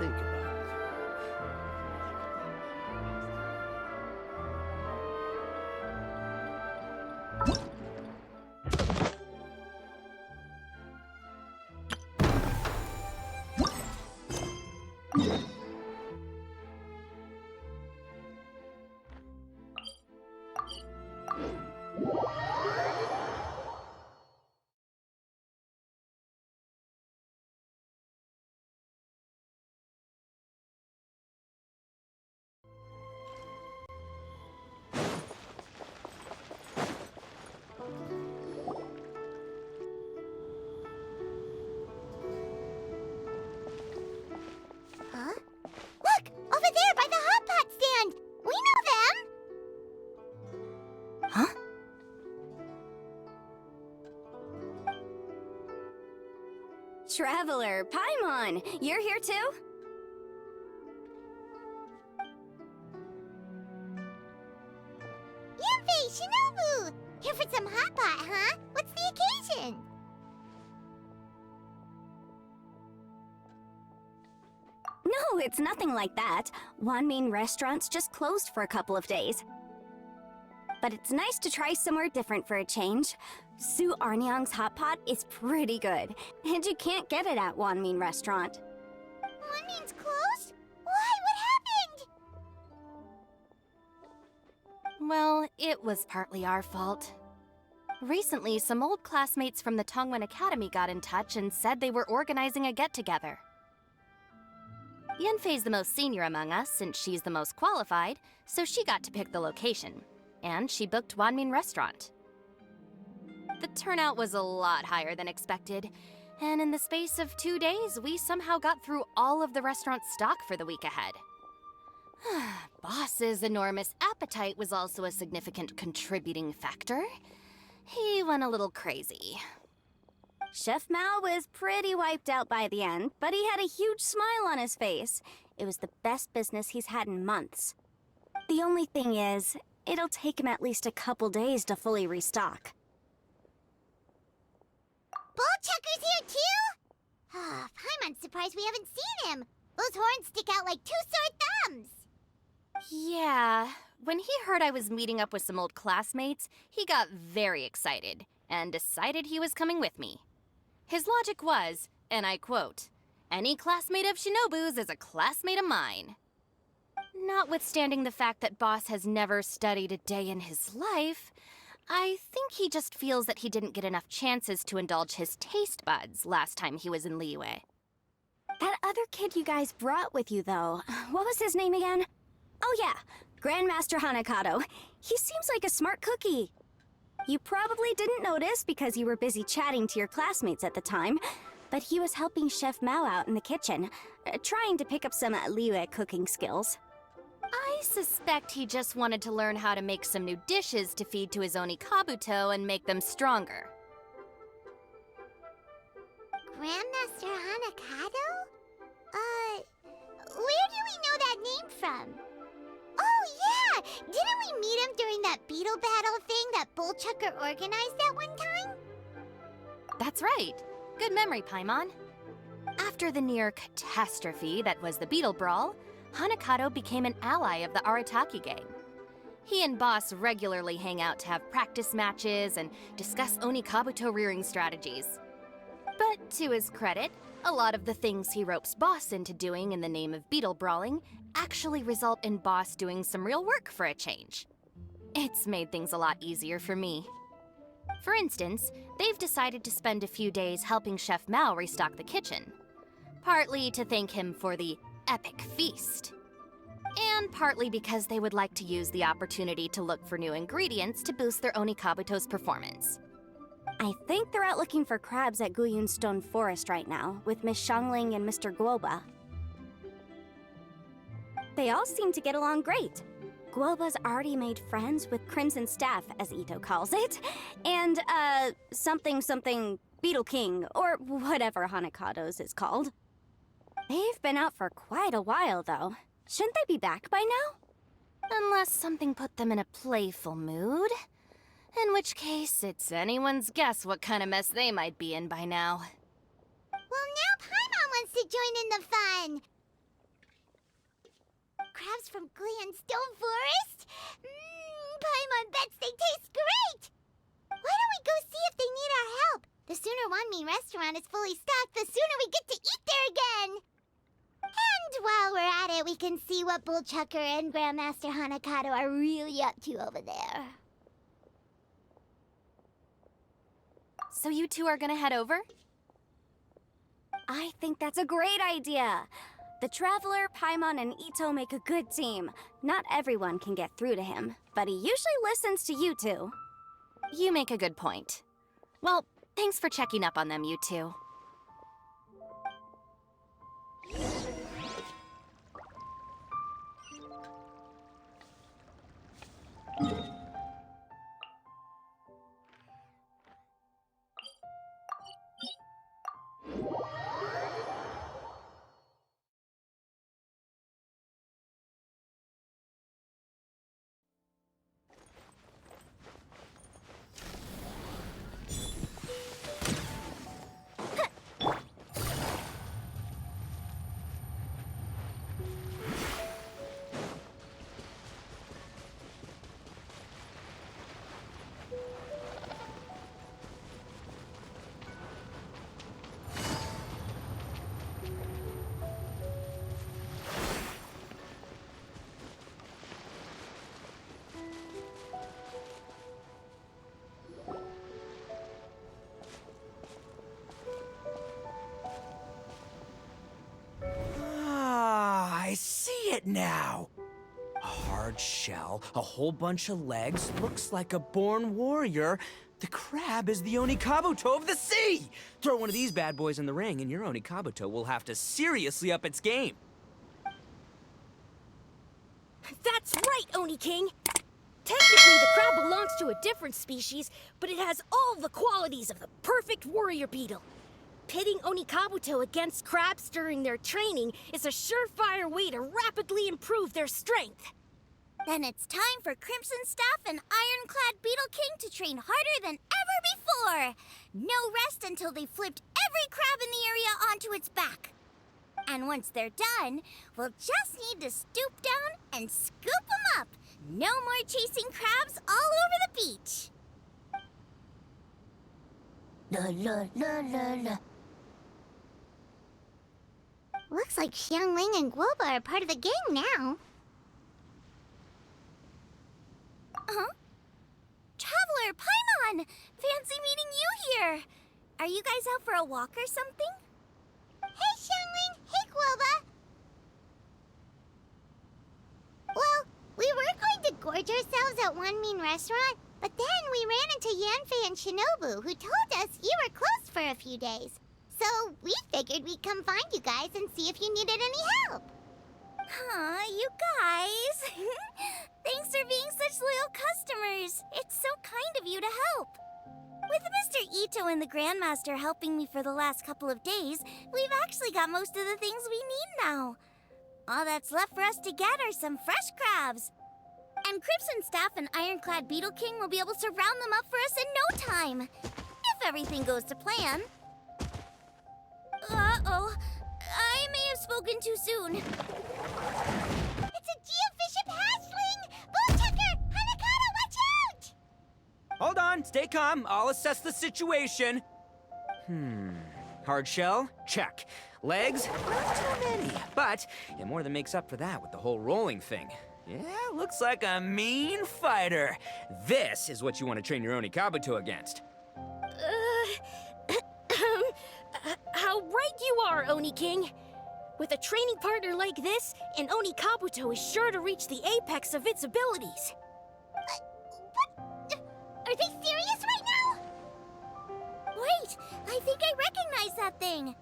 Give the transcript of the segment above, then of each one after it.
think about it. Huh? Look! Over there by the hot pot stand! We know them! Huh? Traveler, Paimon, you're here too? Yanfei, Shinobu! Here for some hot pot, huh? What's the occasion? No, it's nothing like that. Wanmin restaurant's just closed for a couple of days. But it's nice to try somewhere different for a change. Su Arnyang's hot pot is pretty good, and you can't get it at Wanmin restaurant. Wanmin's closed? Why? What happened? Well, it was partly our fault. Recently, some old classmates from the Tongwen Academy got in touch and said they were organizing a get-together. Yanfei's the most senior among us, since she's the most qualified, so she got to pick the location. And she booked Wanmin Restaurant. The turnout was a lot higher than expected, and in the space of 2 days, we somehow got through all of the restaurant's stock for the week ahead. Boss's enormous appetite was also a significant contributing factor. He went a little crazy. Chef Mao was pretty wiped out by the end, but he had a huge smile on his face. It was the best business he's had in months. The only thing is, it'll take him at least a couple days to fully restock. Bullchucker's here too? Ah, Paimon's surprised we haven't seen him. Those horns stick out like two sore thumbs. Yeah, when he heard I was meeting up with some old classmates, he got very excited and decided he was coming with me. His logic was, and I quote, "Any classmate of Shinobu's is a classmate of mine." Notwithstanding the fact that Boss has never studied a day in his life, I think he just feels that he didn't get enough chances to indulge his taste buds last time he was in Liyue. That other kid you guys brought with you, though, what was his name again? Oh yeah, Grandmaster Hanakato. He seems like a smart cookie. You probably didn't notice because you were busy chatting to your classmates at the time, but he was helping Chef Mao out in the kitchen, trying to pick up some Liyue cooking skills. I suspect he just wanted to learn how to make some new dishes to feed to his Onikabuto and make them stronger. Grandmaster Hanakato? Where do we know that name from? Oh, yeah! Didn't we meet him during that beetle battle thing that Bullchucker organized that one time? That's right. Good memory, Paimon. After the near catastrophe that was the Beetle Brawl, Hanakato became an ally of the Arataki gang. He and Boss regularly hang out to have practice matches and discuss Onikabuto rearing strategies. But to his credit, a lot of the things he ropes Boss into doing in the name of beetle brawling actually result in Boss doing some real work for a change. It's made things a lot easier for me. For instance, they've decided to spend a few days helping Chef Mao restock the kitchen. Partly to thank him for the epic feast. And partly because they would like to use the opportunity to look for new ingredients to boost their Onikabuto's performance. I think they're out looking for crabs at Guyun Stone Forest right now, with Miss Shangling and Mr. Guoba. They all seem to get along great. Guoba's already made friends with Crimson Staff, as Ito calls it, and, something Beetle King, or whatever Hanakado's is called. They've been out for quite a while, though. Shouldn't they be back by now? Unless something put them in a playful mood. In which case, it's anyone's guess what kind of mess they might be in by now. Well, now Paimon wants to join in the fun. crabs from Glenstone Forest? Paimon bets they taste great! Why don't we go see if they need our help? The sooner Wanmin restaurant is fully stocked, the sooner we get to eat there again! And while we're at it, we can see what Bullchucker and Grandmaster Hanakato are really up to over there. So you two are gonna head over? I think that's a great idea. The Traveler, Paimon, and Ito make a good team. Not everyone can get through to him, but he usually listens to you two. You make a good point. Well, thanks for checking up on them, you two. I see it now. A hard shell, a whole bunch of legs, looks like a born warrior. The crab is the Onikabuto of the sea! Throw one of these bad boys in the ring and your Onikabuto will have to seriously up its game. That's right, Oni King! Technically, the crab belongs to a different species, but it has all the qualities of the perfect warrior beetle. Pitting Onikabuto against crabs during their training is a surefire way to rapidly improve their strength. Then it's time for Crimson Staff and Ironclad Beetle King to train harder than ever before. No rest until they've flipped every crab in the area onto its back. And once they're done, we'll just need to stoop down and scoop them up. No more chasing crabs all over the beach. La la la la la. Looks like Xiangling and Guoba are part of the gang now. Traveler, Paimon! Fancy meeting you here! Are you guys out for a walk or something? Hey, Xiangling! Hey, Guoba! Well, we were going to gorge ourselves at Wanmin Restaurant, but then we ran into Yanfei and Shinobu, who told us you were closed for a few days. So we figured we'd come find you guys and see if you needed any help. Aw, you guys. Thanks for being such loyal customers. It's so kind of you to help. With Mr. Ito and the Grandmaster helping me for the last couple of days, we've actually got most of the things we need now. All that's left for us to get are some fresh crabs. And Crimson Staff and Ironclad Beetle King will be able to round them up for us in no time. If everything goes to plan. Uh-oh. I may have spoken too soon. It's a geofiship hatchling! Bullchucker! Hanakato, watch out! Hold on, stay calm. I'll assess the situation. Hard shell? Check. Legs? Not too many, but it more than makes up for that with the whole rolling thing. Yeah, looks like a mean fighter. This is what you want to train your Onikabuto against. How right you are, Oni King! With a training partner like this, an Onikabuto is sure to reach the apex of its abilities. What? Are they serious right now? Wait, I think I recognize that thing.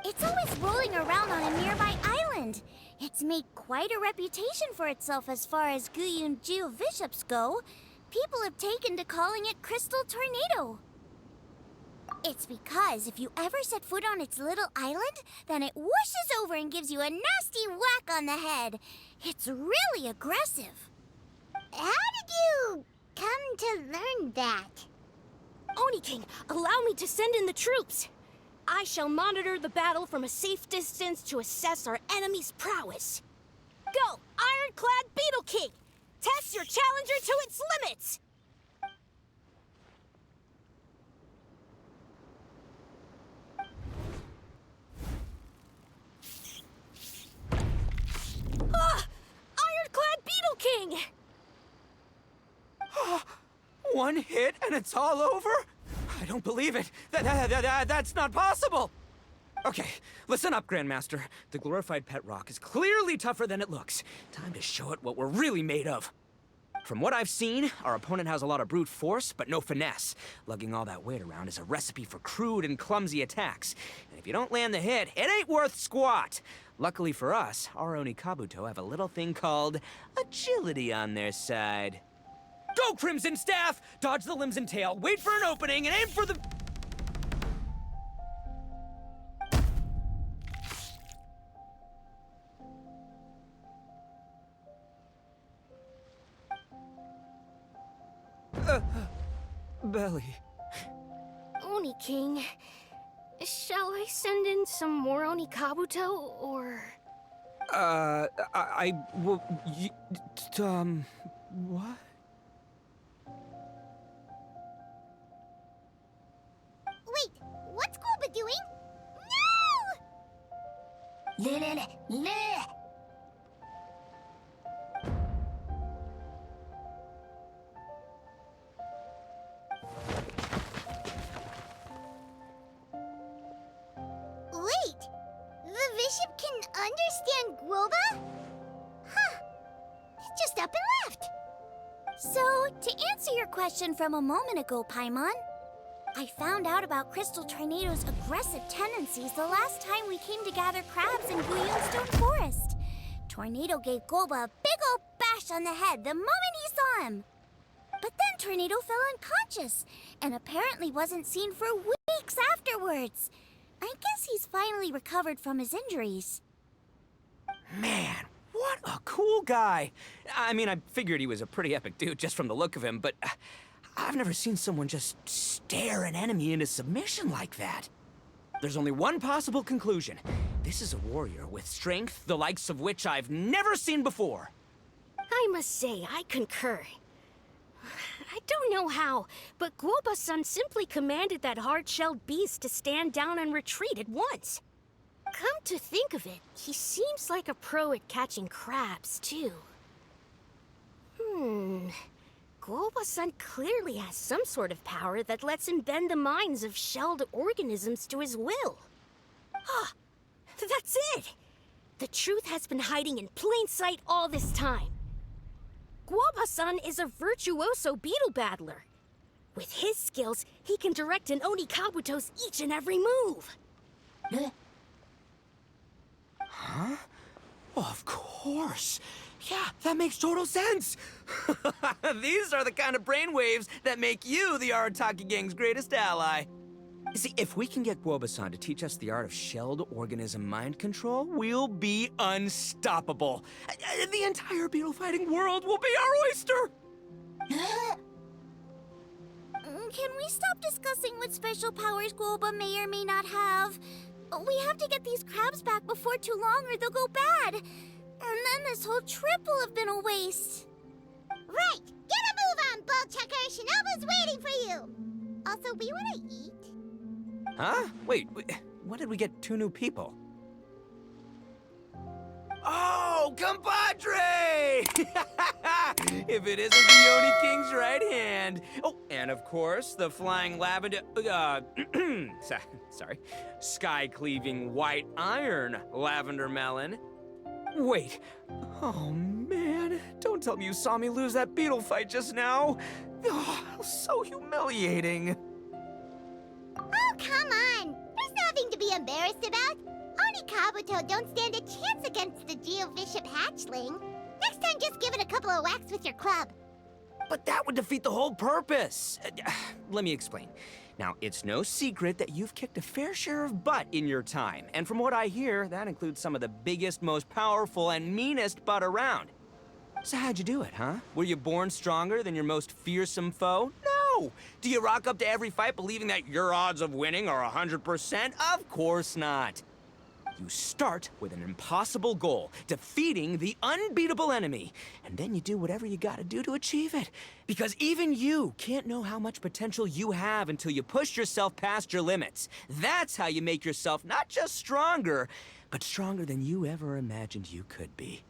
It's always rolling around on a nearby island. It's made quite a reputation for itself as far as Guyun geofiships go. People have taken to calling it Crystal Tornado. It's because if you ever set foot on its little island, then it whooshes over and gives you a nasty whack on the head. It's really aggressive. How did you come to learn that? Oni King, allow me to send in the troops. I shall monitor the battle from a safe distance to assess our enemy's prowess. Go, Ironclad Beetle King! Test your challenger to its limits! Ah! Ironclad Beetle King! One hit and it's all over? I don't believe it. That's not possible. Okay, listen up, Grandmaster. The glorified pet rock is clearly tougher than it looks. Time to show it what we're really made of. From what I've seen, our opponent has a lot of brute force, but no finesse. Lugging all that weight around is a recipe for crude and clumsy attacks. And if you don't land the hit, it ain't worth squat. Luckily for us, our Oni Kabuto have a little thing called agility on their side. Go, Crimson Staff! Dodge the limbs and tail, wait for an opening, and aim for the... Belly. Oni King, shall I send in some more Oni Kabuto, or...? What? Wait, what's Kuba doing? No! Wait, the bishop can understand Guoba? Huh, just up and left. So, to answer your question from a moment ago, Paimon, I found out about Crystal Tornado's aggressive tendencies the last time we came to gather crabs in Stone Forest. Tornado gave Golba a big old bash on the head the moment he saw him. But then Tornado fell unconscious and apparently wasn't seen for weeks afterwards. I guess he's finally recovered from his injuries. Man, what a cool guy. I mean, I figured he was a pretty epic dude just from the look of him, but I've never seen someone just stare an enemy into submission like that. There's only one possible conclusion. This is a warrior with strength, the likes of which I've never seen before. I must say, I concur. I don't know how, but Guoba-san simply commanded that hard-shelled beast to stand down and retreat at once. Come to think of it, he seems like a pro at catching crabs, too. Guoba-san clearly has some sort of power that lets him bend the minds of shelled organisms to his will. Ah, that's it! The truth has been hiding in plain sight all this time. Guoba-san is a virtuoso beetle battler. With his skills, he can direct an Oni Kabuto's each and every move. Huh? Oh, of course. Yeah, that makes total sense. These are the kind of brainwaves that make you the Arataki gang's greatest ally. See, if we can get Guoba-san to teach us the art of shelled organism mind control, we'll be unstoppable. The entire beetle fighting world will be our oyster. Can we stop discussing what special powers Guoba may or may not have? We have to get these crabs back before too long or they'll go bad. And then this whole trip will have been a waste. Right, get a move on, Bull Checker. Shinobu's waiting for you. Also, we want to eat. Huh? Wait, when did we get 2 new people? Oh, compadre! If it isn't the Oni King's right hand. Oh, and of course, the flying lavender, sorry, sky-cleaving white iron lavender melon. Wait, oh man, don't tell me you saw me lose that beetle fight just now. Oh, so humiliating. Oh, come on. There's nothing to be embarrassed about. Oni Kabuto don't stand a chance against the Geovishap hatchling. Next time, just give it a couple of whacks with your club. But that would defeat the whole purpose. Let me explain. Now, it's no secret that you've kicked a fair share of butt in your time. And from what I hear, that includes some of the biggest, most powerful, and meanest butt around. So how'd you do it, huh? Were you born stronger than your most fearsome foe? No! Do you rock up to every fight believing that your odds of winning are 100%? Of course not. You start with an impossible goal, defeating the unbeatable enemy. And then you do whatever you gotta do to achieve it. Because even you can't know how much potential you have until you push yourself past your limits. That's how you make yourself not just stronger, but stronger than you ever imagined you could be.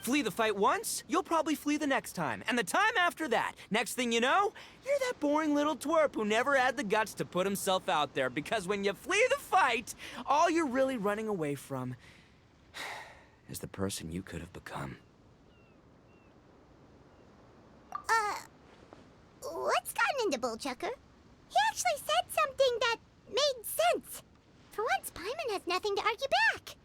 Flee the fight once, you'll probably flee the next time. And the time after that, next thing you know, you're that boring little twerp who never had the guts to put himself out there. Because when you flee the fight, all you're really running away from is the person you could have become. What's gotten into Bullchucker? He actually said something that made sense. For once, Paimon has nothing to argue back.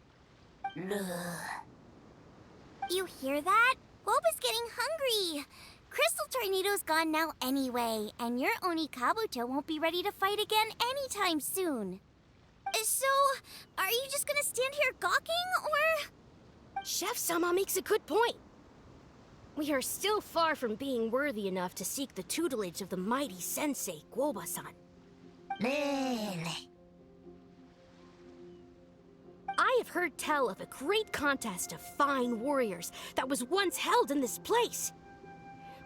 You hear that? Woba's getting hungry. Crystal Tornado's gone now anyway, and your Oni Kabuto won't be ready to fight again anytime soon. So, are you just gonna stand here gawking, or...? Chef-sama makes a good point. We are still far from being worthy enough to seek the tutelage of the mighty sensei, Guoba-san. I have heard tell of a great contest of fine warriors that was once held in this place.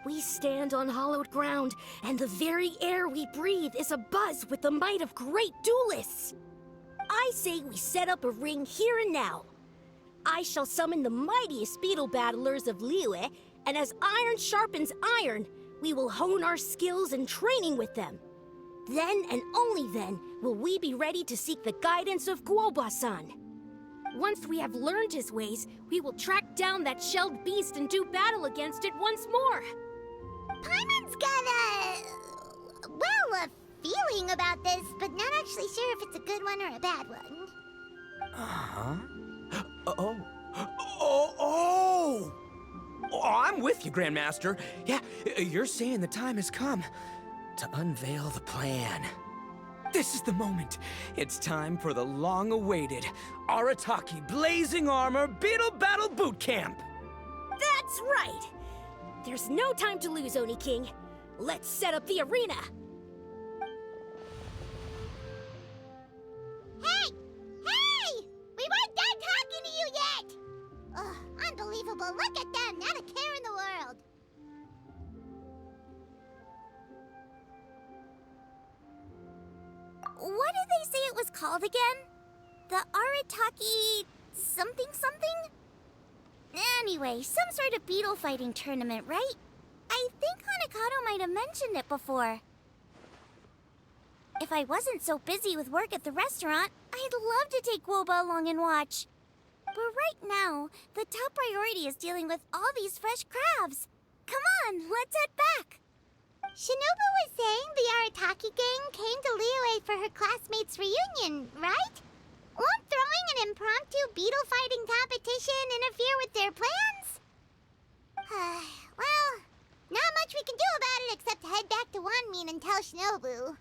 We stand on hallowed ground, and the very air we breathe is abuzz with the might of great duelists. I say we set up a ring here and now. I shall summon the mightiest beetle battlers of Liyue, and as iron sharpens iron, we will hone our skills and training with them. Then and only then will we be ready to seek the guidance of Guoba-san. Once we have learned his ways, we will track down that shelled beast and do battle against it once more. Paimon's got a feeling about this, but not actually sure if it's a good one or a bad one. Oh, I'm with you, Grandmaster. Yeah, you're saying the time has come to unveil the plan. This is the moment. It's time for the long-awaited Arataki Blazing Armor Beetle Battle Boot Camp. That's right! There's no time to lose, Oni King. Let's set up the arena. Hey! Hey! We weren't done talking to you yet! Ugh, unbelievable. Look at them. Not a care in the world. What did they say it was called again? The Arataki something something? Anyway, some sort of beetle fighting tournament, right? I think Hanakato might have mentioned it before. If I wasn't so busy with work at the restaurant, I'd love to take Woba along and watch. But right now, the top priority is dealing with all these fresh crabs. Come on, let's head back. Shinobu was saying the Arataki gang came to Liyue for her classmates' reunion, right? Won't throwing an impromptu beetle fighting competition interfere with their plans? Well, not much we can do about it except head back to Wanmin and tell Shinobu.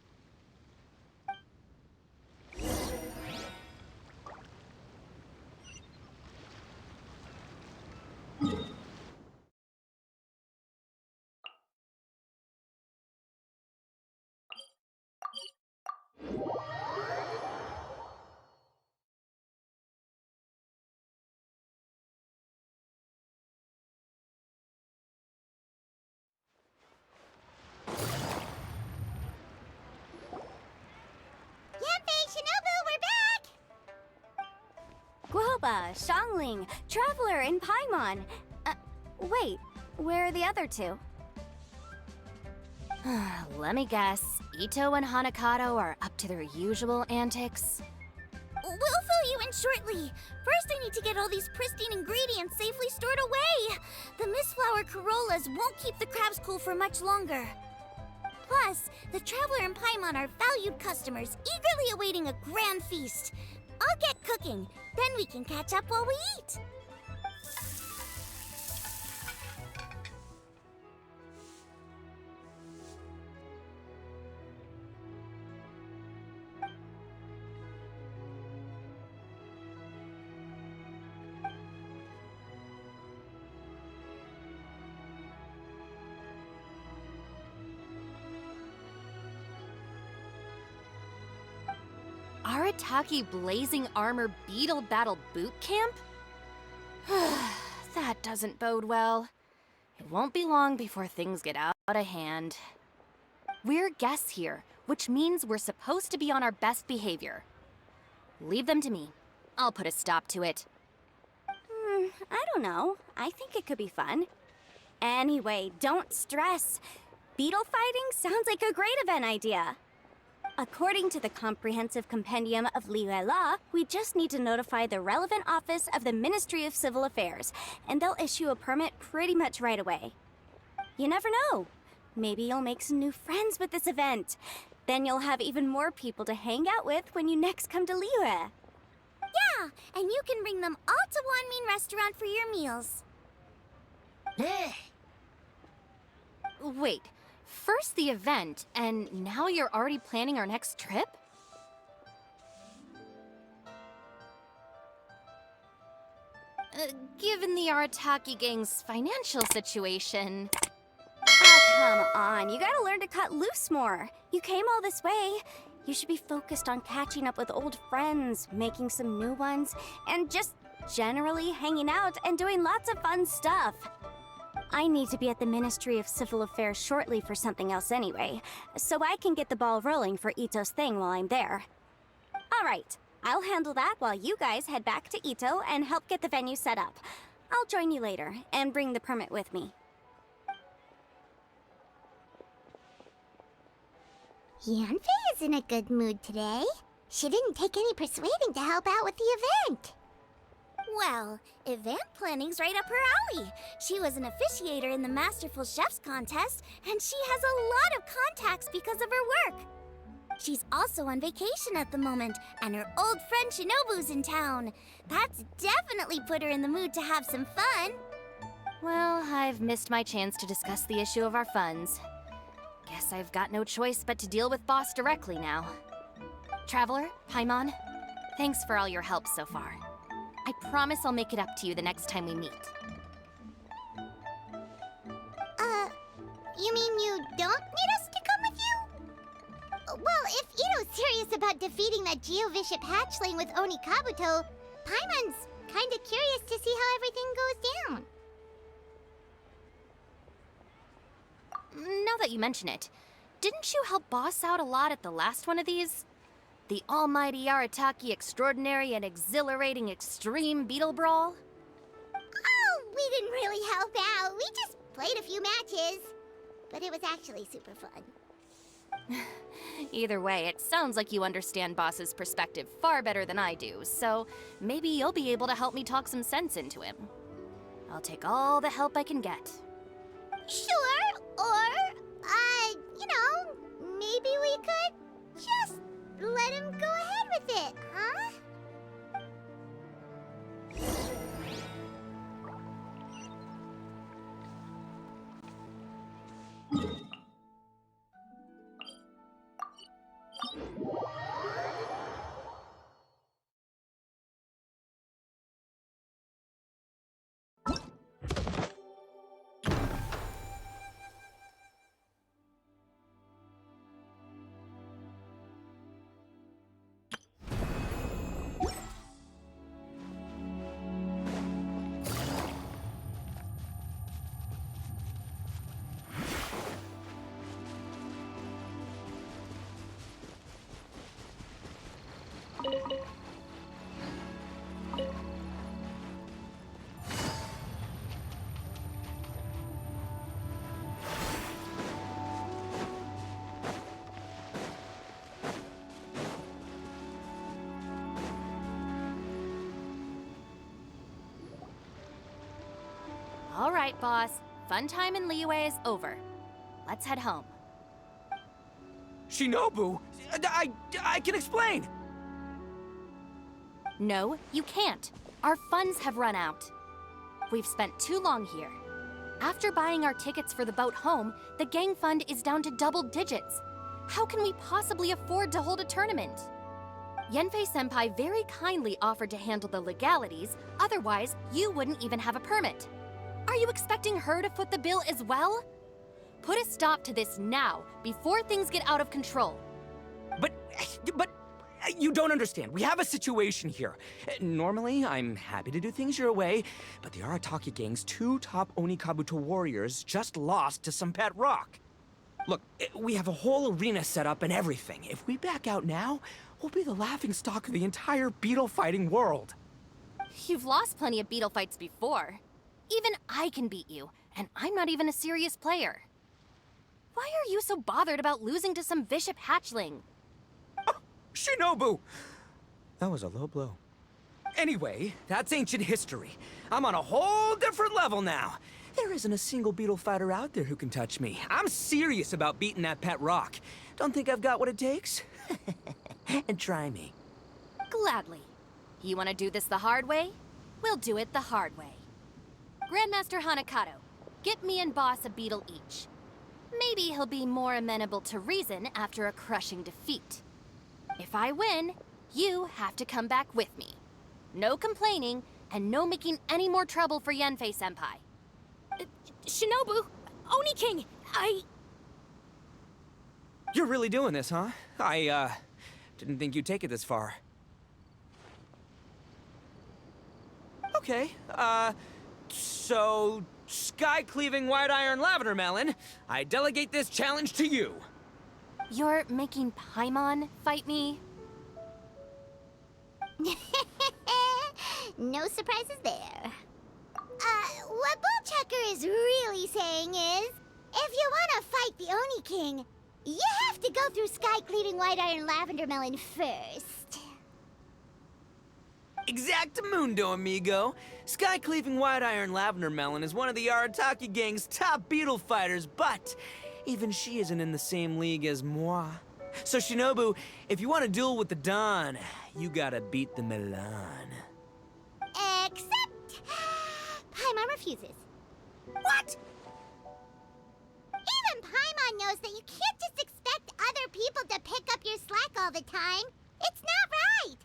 Guoba, Xiangling, Traveler, and Paimon. Wait, where are the other two? Let me guess. Ito and Hanakato are up to their usual antics. We'll fill you in shortly. First, I need to get all these pristine ingredients safely stored away. The mistflower corollas won't keep the crabs cool for much longer. Plus, the Traveler and Paimon are valued customers, eagerly awaiting a grand feast. I'll get cooking, then we can catch up while we eat. Arataki Blazing Armor Beetle Battle Boot Camp? That doesn't bode well. It won't be long before things get out of hand. We're guests here, which means we're supposed to be on our best behavior. Leave them to me. I'll put a stop to it. I don't know. I think it could be fun. Anyway, don't stress. Beetle fighting sounds like a great event idea. According to the Comprehensive Compendium of Liyue Law, we just need to notify the relevant office of the Ministry of Civil Affairs, and they'll issue a permit pretty much right away. You never know. Maybe you'll make some new friends with this event. Then you'll have even more people to hang out with when you next come to Liyue. Yeah, and you can bring them all to Wanmin Restaurant for your meals. Wait, first the event, and now you're already planning our next trip? Given the Arataki gang's financial situation... Oh, come on. You gotta learn to cut loose more. You came all this way. You should be focused on catching up with old friends, making some new ones, and just generally hanging out and doing lots of fun stuff. I need to be at the Ministry of Civil Affairs shortly for something else anyway, so I can get the ball rolling for Ito's thing while I'm there. All right, I'll handle that while you guys head back to Ito and help get the venue set up. I'll join you later and bring the permit with me. Yanfei is in a good mood today. She didn't take any persuading to help out with the event. Well, event planning's right up her alley. She was an officiator in the Masterful Chefs contest, and she has a lot of contacts because of her work. She's also on vacation at the moment, and her old friend Shinobu's in town. That's definitely put her in the mood to have some fun. Well, I've missed my chance to discuss the issue of our funds. Guess I've got no choice but to deal with Boss directly now. Traveler, Paimon, thanks for all your help so far. I promise I'll make it up to you the next time we meet. You mean you don't need us to come with you? Well, if Ito's serious about defeating that Geovishap hatchling with Oni Kabuto, Paimon's kinda curious to see how everything goes down. Now that you mention it, didn't you help Boss out a lot at the last one of these? The almighty Arataki extraordinary and exhilarating extreme beetle brawl? Oh, we didn't really help out. We just played a few matches. But it was actually super fun. Either way, it sounds like you understand Boss's perspective far better than I do, so maybe you'll be able to help me talk some sense into him. I'll take all the help I can get. Sure, or, you know, maybe we could just let him go ahead with it, huh? All right, Boss. Fun time in Liyue is over. Let's head home. Shinobu, I can explain. No, you can't. Our funds have run out. We've spent too long here. After buying our tickets for the boat home, the gang fund is down to double digits. How can we possibly afford to hold a tournament? Yanfei-senpai very kindly offered to handle the legalities, otherwise you wouldn't even have a permit. Are you expecting her to foot the bill as well? Put a stop to this now, before things get out of control. But You don't understand. We have a situation here. Normally, I'm happy to do things your way, but the Arataki gang's 2 top Onikabuto warriors just lost to some pet rock. Look, we have a whole arena set up and everything. If we back out now, we'll be the laughingstock of the entire beetle fighting world. You've lost plenty of beetle fights before. Even I can beat you, and I'm not even a serious player. Why are you so bothered about losing to some bishop hatchling? Shinobu! That was a low blow. Anyway, that's ancient history. I'm on a whole different level now. There isn't a single beetle fighter out there who can touch me. I'm serious about beating that pet rock. Don't think I've got what it takes? And try me. Gladly. You want to do this the hard way? We'll do it the hard way. Grandmaster Hanakato, get me and Boss a beetle each. Maybe he'll be more amenable to reason after a crushing defeat. If I win, you have to come back with me. No complaining, and no making any more trouble for Yanfei-senpai. Shinobu, Oni King, You're really doing this, huh? I didn't think you'd take it this far. Okay, so sky-cleaving white iron lavender melon, I delegate this challenge to you. You're making Paimon fight me? No surprises there. What Bullchucker is really saying is, if you want to fight the Oni King, you have to go through sky-cleaving white iron lavender melon first. Exactamundo, amigo. Sky-cleaving white iron lavender melon is one of the Arataki gang's top beetle fighters, but even she isn't in the same league as moi. So Shinobu, if you want to duel with the Don, you gotta beat the Milan. Except... Paimon refuses. What? Even Paimon knows that you can't just expect other people to pick up your slack all the time. It's not right.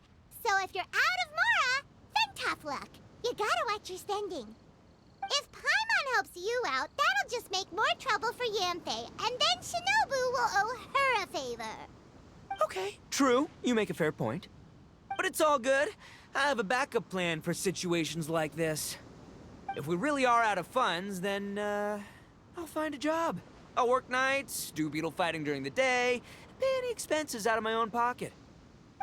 So if you're out of Mora, then tough luck. You gotta watch your spending. If Paimon helps you out, that'll just make more trouble for Yanfei, and then Shinobu will owe her a favor. Okay, true. You make a fair point. But it's all good. I have a backup plan for situations like this. If we really are out of funds, then, I'll find a job. I'll work nights, do beetle fighting during the day, and pay any expenses out of my own pocket.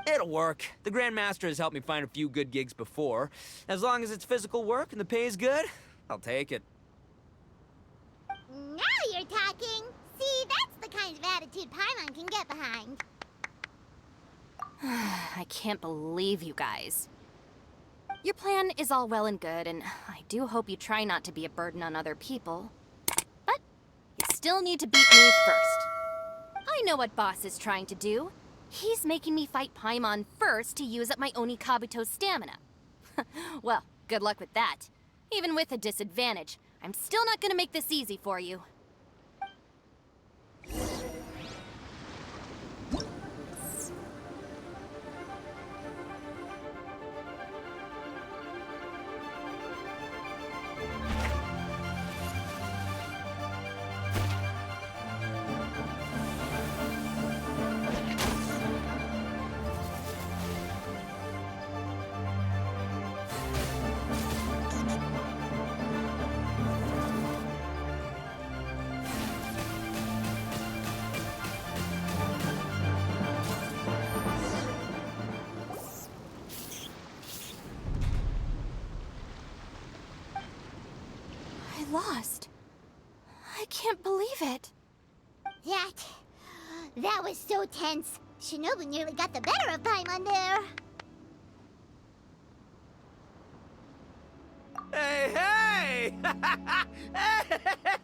It'll work. The Grandmaster has helped me find a few good gigs before. As long as it's physical work and the pay is good, I'll take it. Now you're talking. See, that's the kind of attitude Paimon can get behind. I can't believe you guys. Your plan is all well and good, and I do hope you try not to be a burden on other people. But you still need to beat me first. I know what Boss is trying to do. He's making me fight Paimon first to use up my Onikabuto stamina. Well, good luck with that. Even with a disadvantage, I'm still not gonna make this easy for you. Lost. I can't believe it. That was so tense. Shinobu nearly got the better of Paimon there. Hey, hey!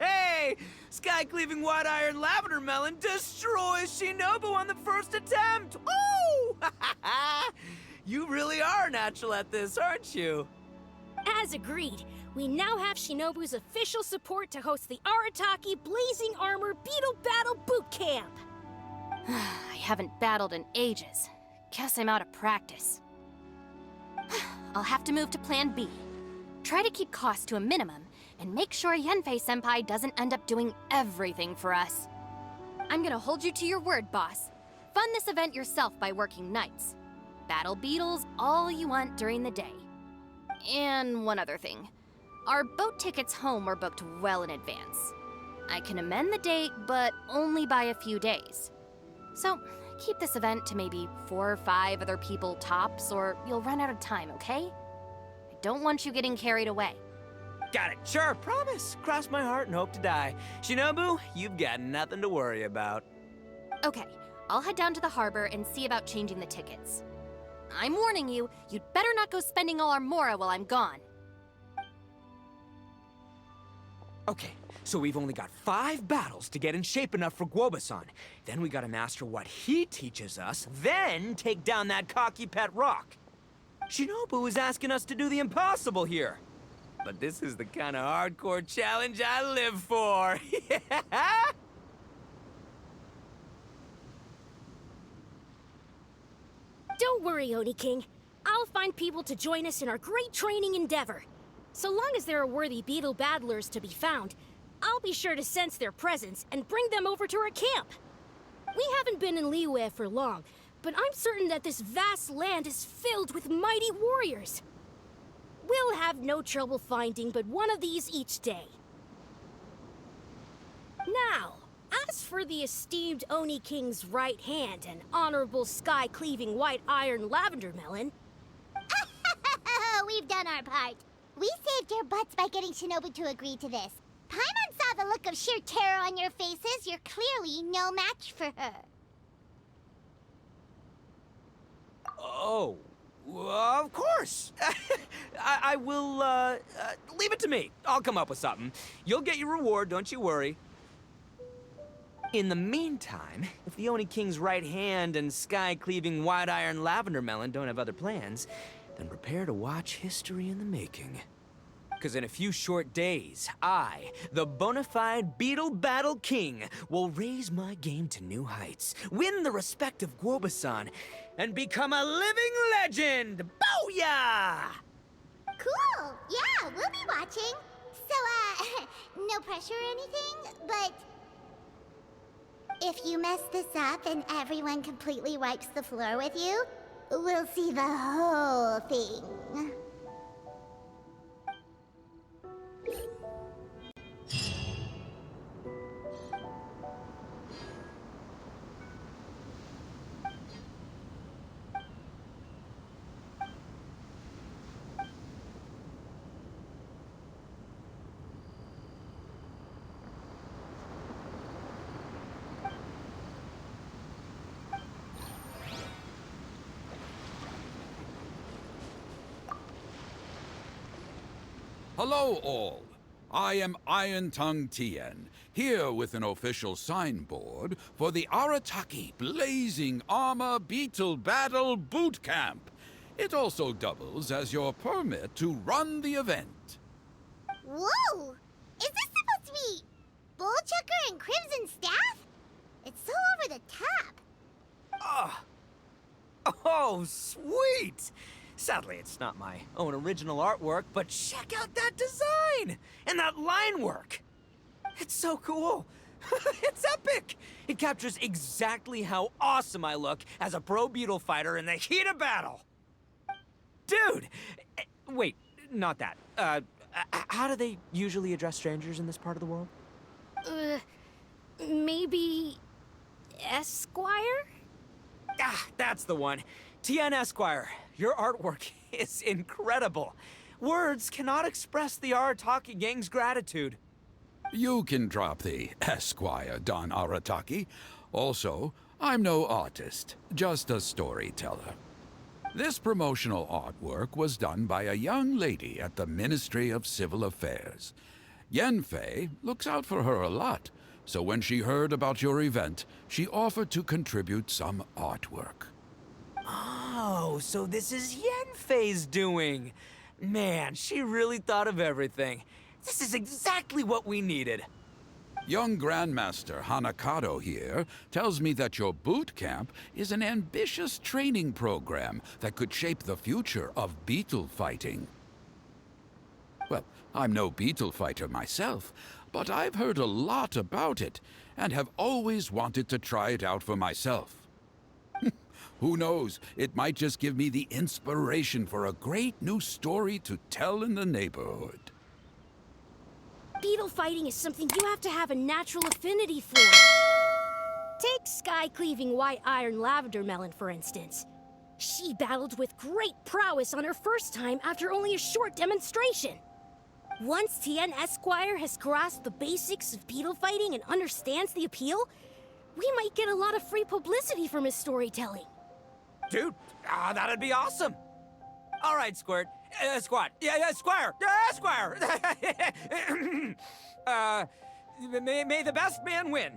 Hey! Sky-cleaving white iron lavender melon destroys Shinobu on the first attempt! Oh! You really are natural at this, aren't you? As agreed, we now have Shinobu's official support to host the Arataki Blazing Armor Beetle Battle Boot Camp. I haven't battled in ages. Guess I'm out of practice. I'll have to move to Plan B. Try to keep costs to a minimum, and make sure Yanfei-senpai doesn't end up doing everything for us. I'm gonna hold you to your word, boss. fund this event yourself by working nights. Battle beetles all you want during the day. And one other thing. Our boat tickets home were booked well in advance. I can amend the date, but only by a few days. So, keep this event to maybe 4 or 5 other people tops, or you'll run out of time, okay? I don't want you getting carried away. Got it. Sure, promise. Cross my heart and hope to die. Shinobu, you've got nothing to worry about. Okay, I'll head down to the harbor and see about changing the tickets. I'm warning you, you'd better not go spending all our mora while I'm gone. Okay, so we've only got 5 battles to get in shape enough for Guoba-san. Then we gotta master what he teaches us, then take down that cocky pet rock. Shinobu is asking us to do the impossible here. But this is the kind of hardcore challenge I live for. Yeah! Don't worry, Oni King. I'll find people to join us in our great training endeavor. So long as there are worthy beetle battlers to be found, I'll be sure to sense their presence and bring them over to our camp. We haven't been in Liyue for long, but I'm certain that this vast land is filled with mighty warriors. We'll have no trouble finding but one of these each day. Now, as for the esteemed Oni King's right hand and honorable sky-cleaving white iron lavender melon... We've done our part. We saved your butts by getting Shinobu to agree to this. Paimon saw the look of sheer terror on your faces. You're clearly no match for her. Oh, of course. I will, leave it to me. I'll come up with something. You'll get your reward, don't you worry. In the meantime, if the Oni King's right hand and sky-cleaving white iron lavender melon don't have other plans, then prepare to watch history in the making. Because in a few short days, I, the bona fide Beetle Battle King, will raise my game to new heights, win the respect of Guoba-san, and become a living legend! Booyah! Cool. Yeah, we'll be watching. So, no pressure or anything, but... if you mess this up and everyone completely wipes the floor with you, we'll see the whole thing. Hello, all. I am Iron Tongue Tien, here with an official signboard for the Arataki Blazing Armor Beetle Battle Boot Camp. It also doubles as your permit to run the event. Whoa! Is this supposed to be Bullchucker and Crimson Staff? It's so over the top. Oh, sweet! Sadly, it's not my own original artwork, but check out that design! And that line work! It's so cool! It's epic! It captures exactly how awesome I look as a pro beetle fighter in the heat of battle! Dude! Wait, not that. How do they usually address strangers in this part of the world? Maybe... Esquire? Ah, that's the one. Tien Esquire, your artwork is incredible. Words cannot express the Arataki gang's gratitude. You can drop the Esquire, Don Arataki. Also, I'm no artist, just a storyteller. This promotional artwork was done by a young lady at the Ministry of Civil Affairs. Yanfei looks out for her a lot, so when she heard about your event, she offered to contribute some artwork. Oh, so this is Yanfei's doing. Man, she really thought of everything. This is exactly what we needed. Young Grandmaster Hanakado here tells me that your boot camp is an ambitious training program that could shape the future of beetle fighting. Well, I'm no beetle fighter myself, but I've heard a lot about it and have always wanted to try it out for myself. Who knows? It might just give me the inspiration for a great new story to tell in the neighborhood. Beetle fighting is something you have to have a natural affinity for. Take sky-cleaving white iron lavender melon, for instance. She battled with great prowess on her first time after only a short demonstration. Once Tien Esquire has grasped the basics of beetle fighting and understands the appeal, we might get a lot of free publicity from his storytelling. Dude, that'd be awesome. All right, Squirt. Squat. Yeah, Squire. Yeah, Squire. May the best man win.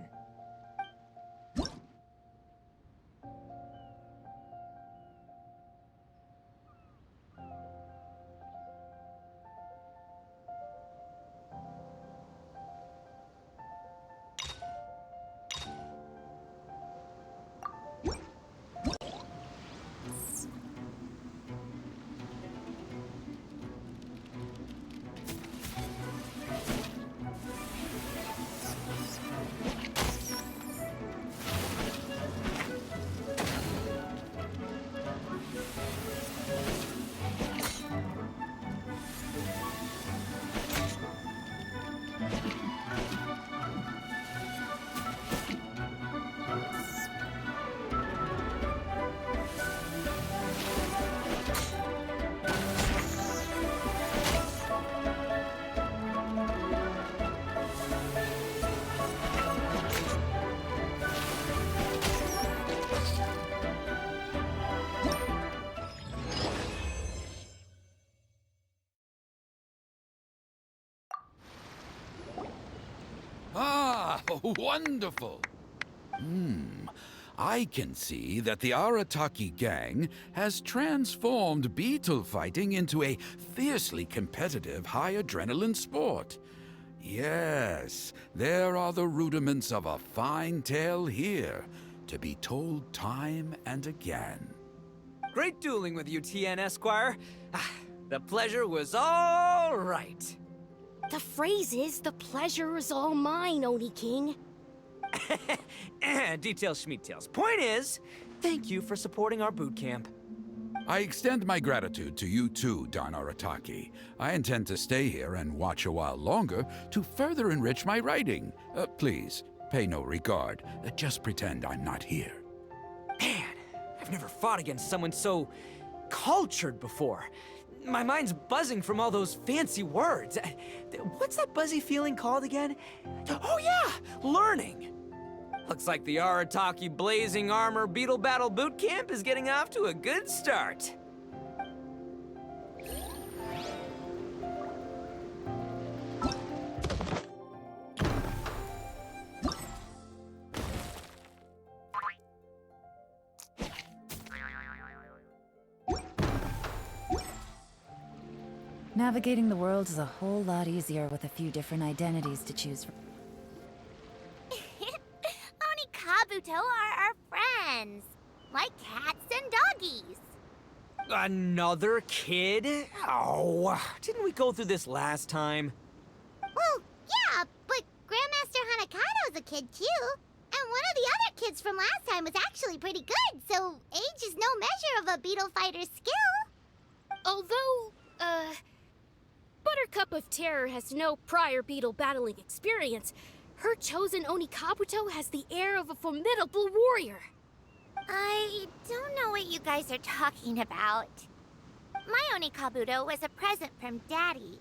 Ah, wonderful. I can see that the Arataki gang has transformed beetle fighting into a fiercely competitive high-adrenaline sport. Yes, there are the rudiments of a fine tale here, to be told time and again. Great dueling with you, Tien Esquire. The pleasure was all right. The phrase is, the pleasure is all mine, Oni King. Details, schmeetails. Point is, thank you for supporting our boot camp. I extend my gratitude to you too, Don Arataki. I intend to stay here and watch a while longer to further enrich my writing. Please, pay no regard. Just pretend I'm not here. Man, I've never fought against someone so cultured before. My mind's buzzing from all those fancy words. What's that buzzy feeling called again? Oh yeah, learning. Looks like the Arataki Blazing Armor Beetle Battle Boot Camp is getting off to a good start. Navigating the world is a whole lot easier with a few different identities to choose from. Oni Kabuto are our friends, like cats and doggies. Another kid? Oh, didn't we go through this last time? Well, yeah, but Grandmaster Hanakado's a kid too. And one of the other kids from last time was actually pretty good, so age is no measure of a beetle fighter's skill. Although, Buttercup of Terror has no prior beetle battling experience, her chosen Oni Kabuto has the air of a formidable warrior. I don't know what you guys are talking about. My Oni Kabuto was a present from Daddy.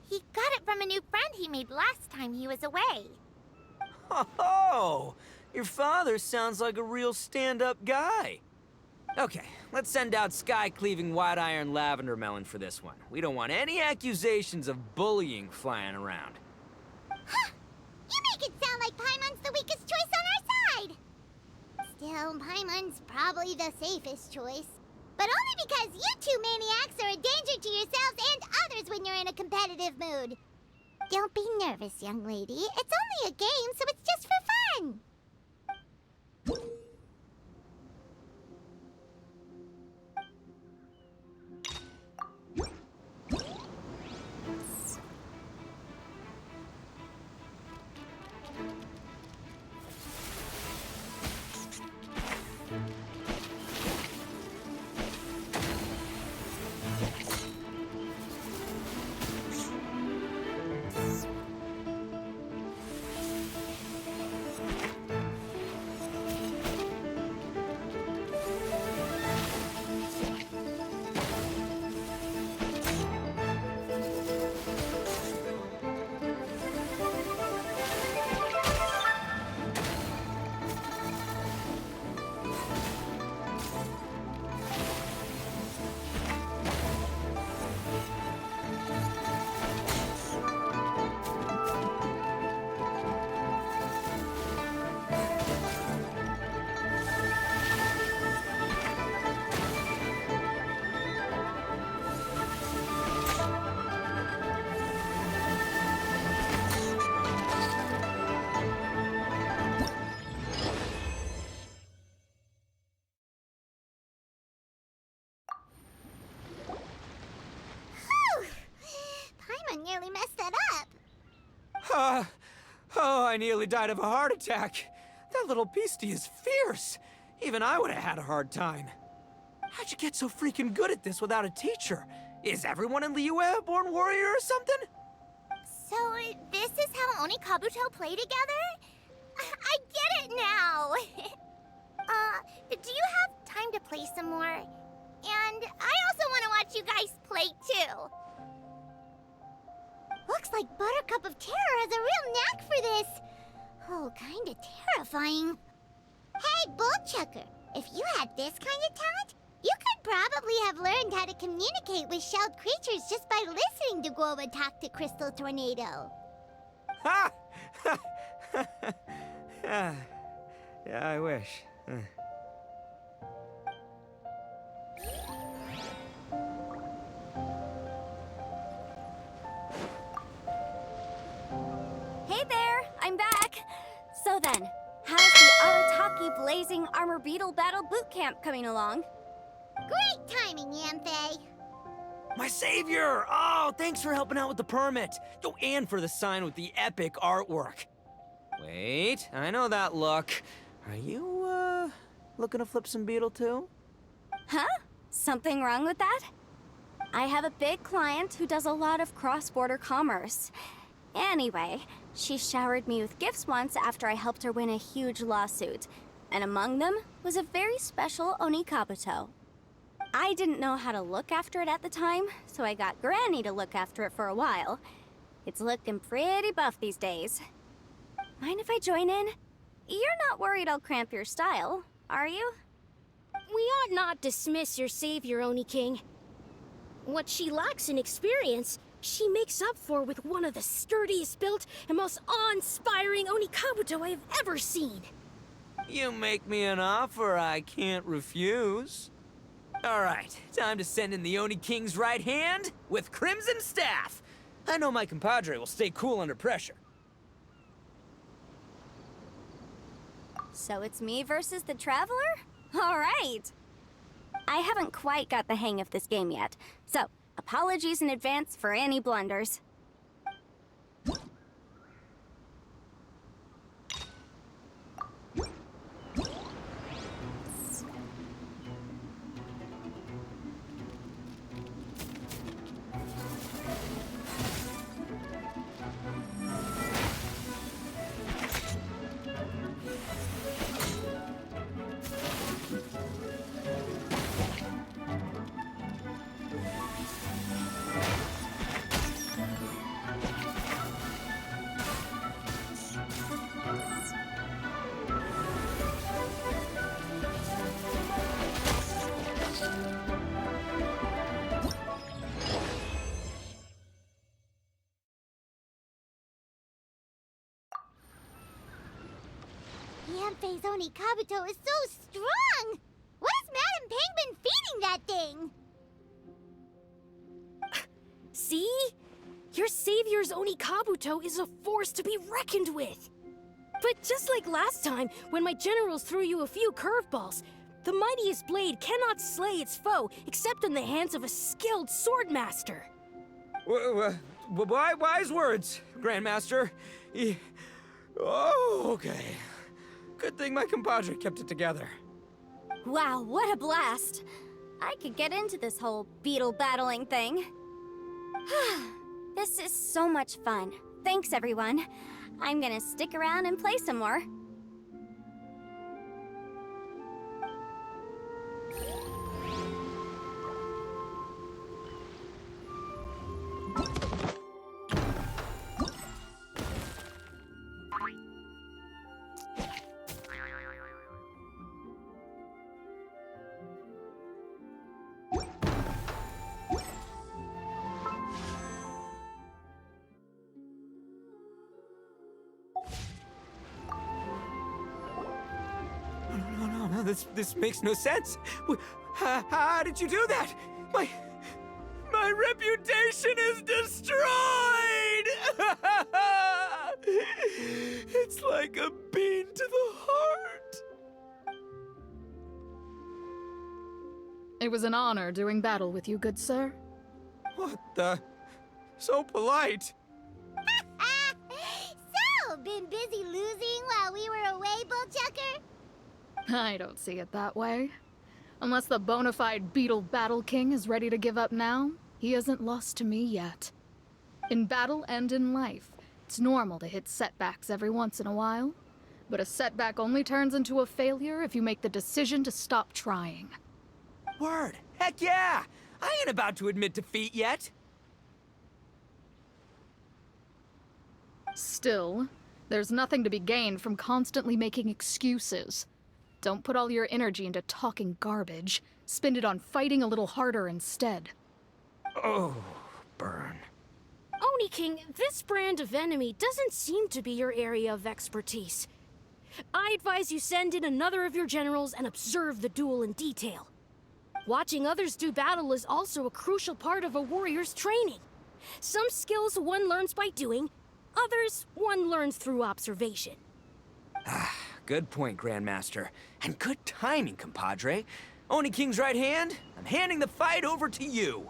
He got it from a new friend he made last time he was away. Oh, your father sounds like a real stand-up guy. Okay, let's send out sky-cleaving white iron lavender melon for this one. We don't want any accusations of bullying flying around. Huh! You make it sound like Paimon's the weakest choice on our side! Still, Paimon's probably the safest choice. But only because you two maniacs are a danger to yourselves and others when you're in a competitive mood. Don't be nervous, young lady. It's only a game, so it's just for fun. that up. Oh, I nearly died of a heart attack. That little beastie is fierce. Even I would have had a hard time. How'd you get so freaking good at this without a teacher? Is everyone in Liyue a born warrior or something? So, this is how Oni Kabuto play together? I get it now! Do you have time to play some more? And I also want to watch you guys play too. Looks like Buttercup of Terror has a real knack for this. Oh, kinda terrifying. Hey, Bullchucker, if you had this kind of talent, you could probably have learned how to communicate with shelled creatures just by listening to Guoba talk to Crystal Tornado. Ha! Yeah, I wish. Hey there, I'm back. So then, how's the Arataki Blazing Armor Beetle Battle Boot Camp coming along? Great timing, Yanfei. My savior! Oh, thanks for helping out with the permit. Oh, and for the sign with the epic artwork. Wait, I know that look. Are you, looking to flip some beetle too? Huh? Something wrong with that? I have a big client who does a lot of cross-border commerce. Anyway, she showered me with gifts once after I helped her win a huge lawsuit. And among them was a very special Oni Kabuto. I didn't know how to look after it at the time, so I got Granny to look after it for a while. It's looking pretty buff these days. Mind if I join in? You're not worried I'll cramp your style, are you? We ought not dismiss your savior, Oni King. What she lacks in experience, she makes up for with one of the sturdiest built and most awe-inspiring Oni Kabuto I have ever seen. You make me an offer I can't refuse. All right, time to send in the Oni King's right hand with Crimson Staff. I know my compadre will stay cool under pressure. So it's me versus the Traveler? All right. I haven't quite got the hang of this game yet, so apologies in advance for any blunders. Yanfei's Oni Kabuto is so strong! What has Madam Peng been feeding that thing? See? Your savior's Oni Kabuto is a force to be reckoned with. But just like last time, when my generals threw you a few curveballs, the mightiest blade cannot slay its foe except in the hands of a skilled swordmaster. Wise words, Grandmaster. Oh, okay. Good thing my compadre kept it together. Wow, what a blast! I could get into this whole beetle battling thing. This is so much fun. Thanks, everyone. I'm gonna stick around and play some more. No, this makes no sense. How did you do that? My reputation is destroyed! It's like a bean to the heart. It was an honor doing battle with you, good sir. What the? So polite. been busy losing while we were away, Bullchucker? I don't see it that way. Unless the bona fide Beetle Battle King is ready to give up now, he hasn't lost to me yet. In battle and in life, it's normal to hit setbacks every once in a while. But a setback only turns into a failure if you make the decision to stop trying. Word. Heck yeah! I ain't about to admit defeat yet. Still, there's nothing to be gained from constantly making excuses. Don't put all your energy into talking garbage. Spend it on fighting a little harder instead. Oh, burn. Oni King, this brand of enemy doesn't seem to be your area of expertise. I advise you send in another of your generals and observe the duel in detail. Watching others do battle is also a crucial part of a warrior's training. Some skills one learns by doing, others one learns through observation. Good point, Grandmaster. And good timing, compadre. Oni King's right hand, I'm handing the fight over to you.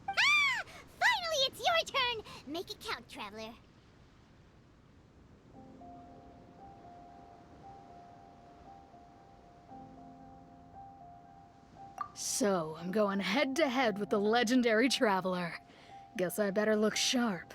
Ah! Finally, it's your turn! Make it count, Traveler. So, I'm going head-to-head with the legendary Traveler. Guess I better look sharp.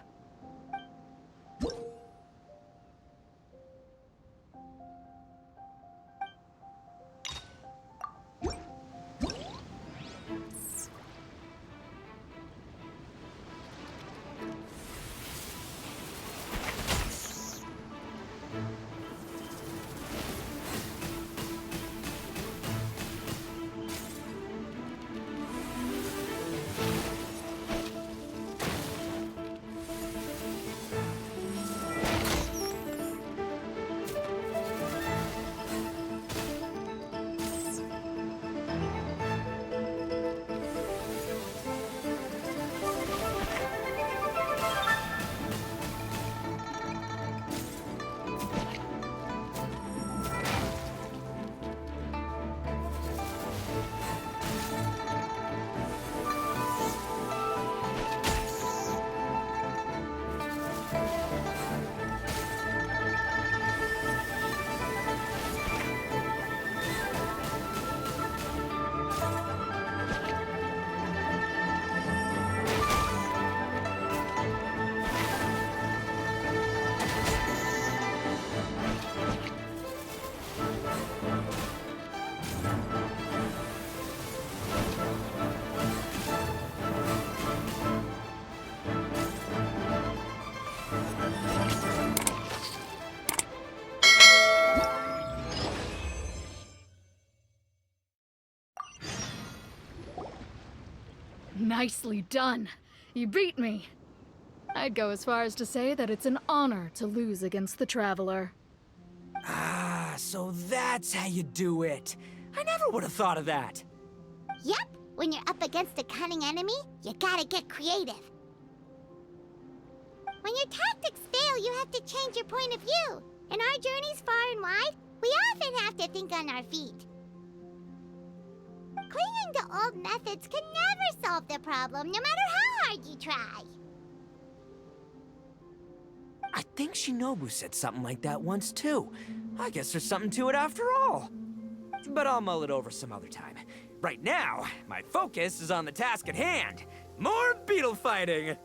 Nicely done. You beat me. I'd go as far as to say that it's an honor to lose against the Traveler. Ah, so that's how you do it. I never would have thought of that. Yep, when you're up against a cunning enemy, you gotta get creative. When your tactics fail, you have to change your point of view. In our journeys far and wide, we often have to think on our feet. Clinging to old methods can never solve the problem, no matter how hard you try. I think Shinobu said something like that once, too. I guess there's something to it after all. But I'll mull it over some other time. Right now, my focus is on the task at hand. More beetle fighting!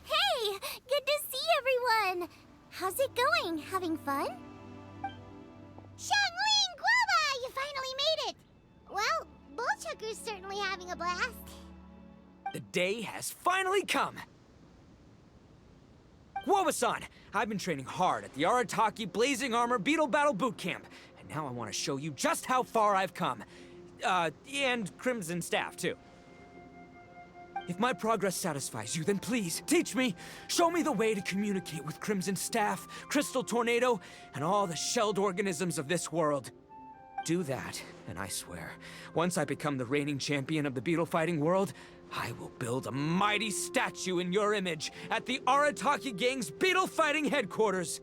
Hey, good to see everyone. How's it going? Having fun? Xiangling Guava, you finally made it. Well, Bullchucker's certainly having a blast. The day has finally come! Guava-san, I've been training hard at the Arataki Blazing Armor Beetle Battle Boot Camp, and now I want to show you just how far I've come. And Crimson Staff, too. If my progress satisfies you, then please, teach me. Show me the way to communicate with Crimson Staff, Crystal Tornado, and all the shelled organisms of this world. Do that, and I swear, once I become the reigning champion of the beetle fighting world, I will build a mighty statue in your image at the Arataki Gang's beetle fighting headquarters.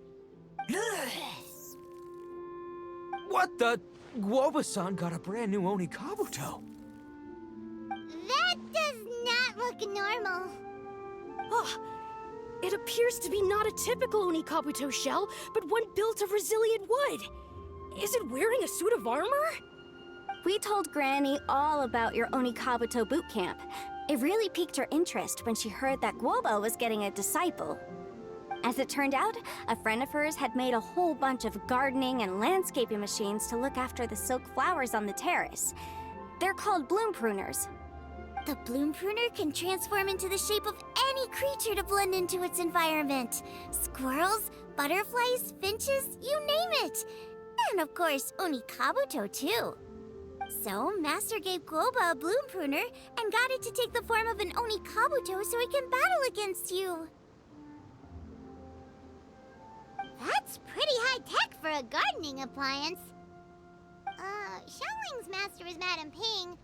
What the? Guoba-san got a brand new Oni Kabuto. That does not look normal. Oh, it appears to be not a typical Oni Kabuto shell, but one built of resilient wood. Is it wearing a suit of armor? We told Granny all about your Oni Kabuto boot camp. It really piqued her interest when she heard that Guoba was getting a disciple. As it turned out, a friend of hers had made a whole bunch of gardening and landscaping machines to look after the silk flowers on the terrace. They're called bloom pruners. The bloom pruner can transform into the shape of any creature to blend into its environment. Squirrels, butterflies, finches, you name it. And of course, Oni Kabuto too. So, Master gave Guoba a bloom pruner and got it to take the form of an Oni Kabuto so it can battle against you. That's pretty high-tech for a gardening appliance. Xiaoling's master is Madame Ping,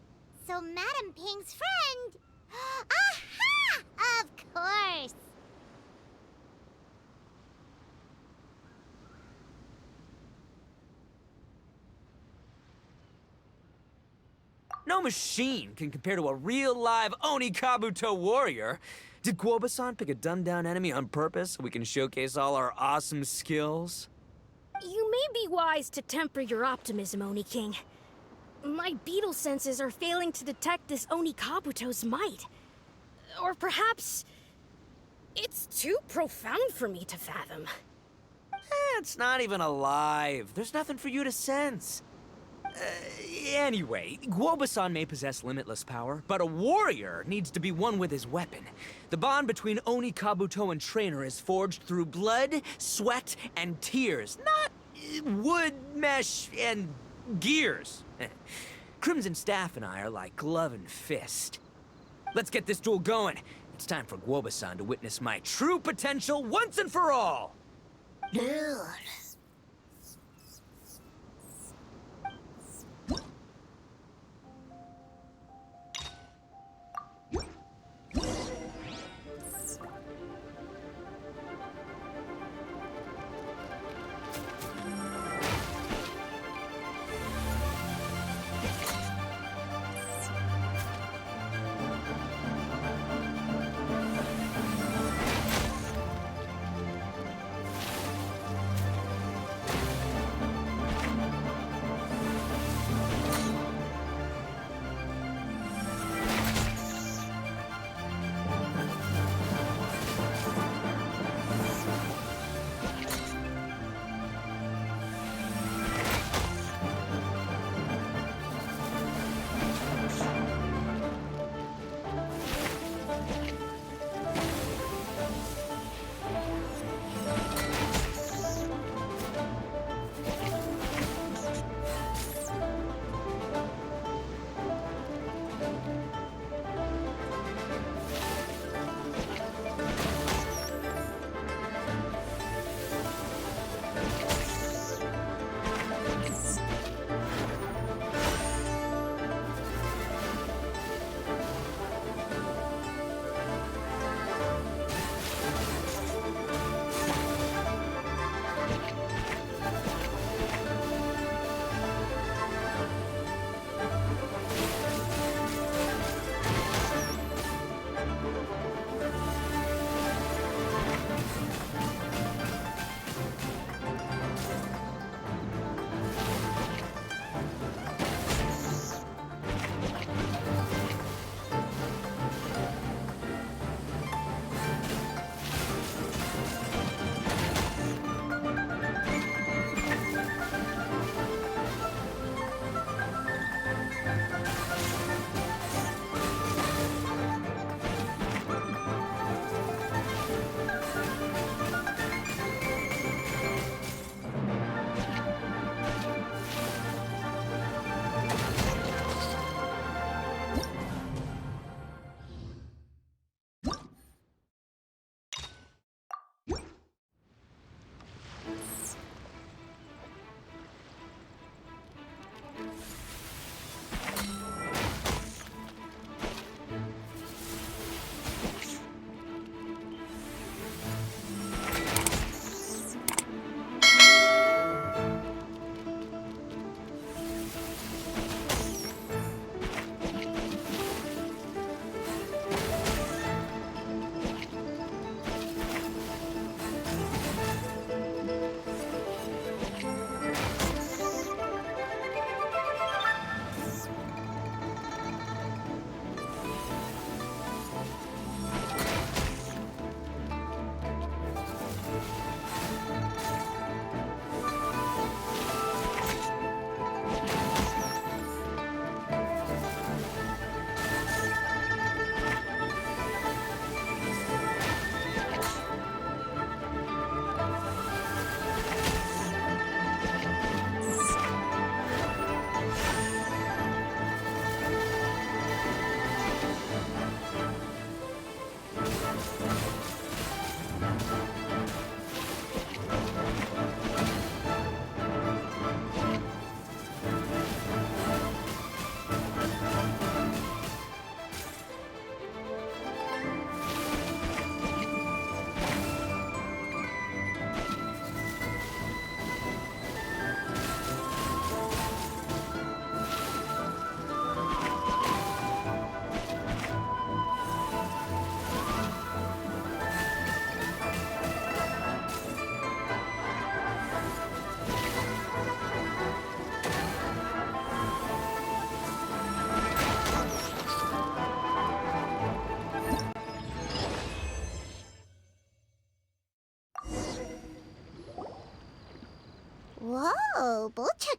so Madame Ping's friend... Aha! Of course! No machine can compare to a real live Oni Kabuto warrior. Did Guoba-san pick a dumbed-down enemy on purpose so we can showcase all our awesome skills? You may be wise to temper your optimism, Oni King. My beetle senses are failing to detect this Oni Kabuto's might. Or perhaps... it's too profound for me to fathom. It's not even alive. There's nothing for you to sense. Anyway, Guoba-san may possess limitless power, but a warrior needs to be one with his weapon. The bond between Oni Kabuto and trainer is forged through blood, sweat, and tears, not wood, mesh, and gears. Crimson Staff and I are like glove and fist. Let's get this duel going. It's time for Guoba-san to witness my true potential once and for all.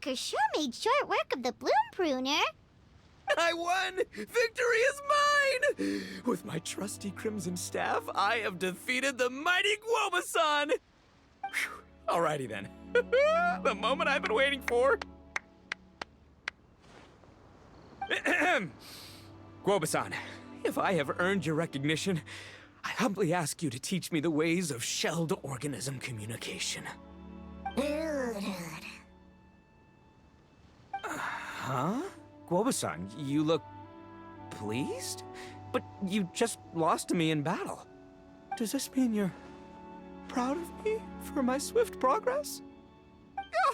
hacker sure made short work of the bloom pruner. I won! Victory is mine! With my trusty crimson staff, I have defeated the mighty Guoba-san! Phew. Alrighty then. The moment I've been waiting for. Guoba-san, if I have earned your recognition, I humbly ask you to teach me the ways of shelled organism communication. Huh? Guoba-san, you look pleased? But you just lost to me in battle. Does this mean you're proud of me for my swift progress?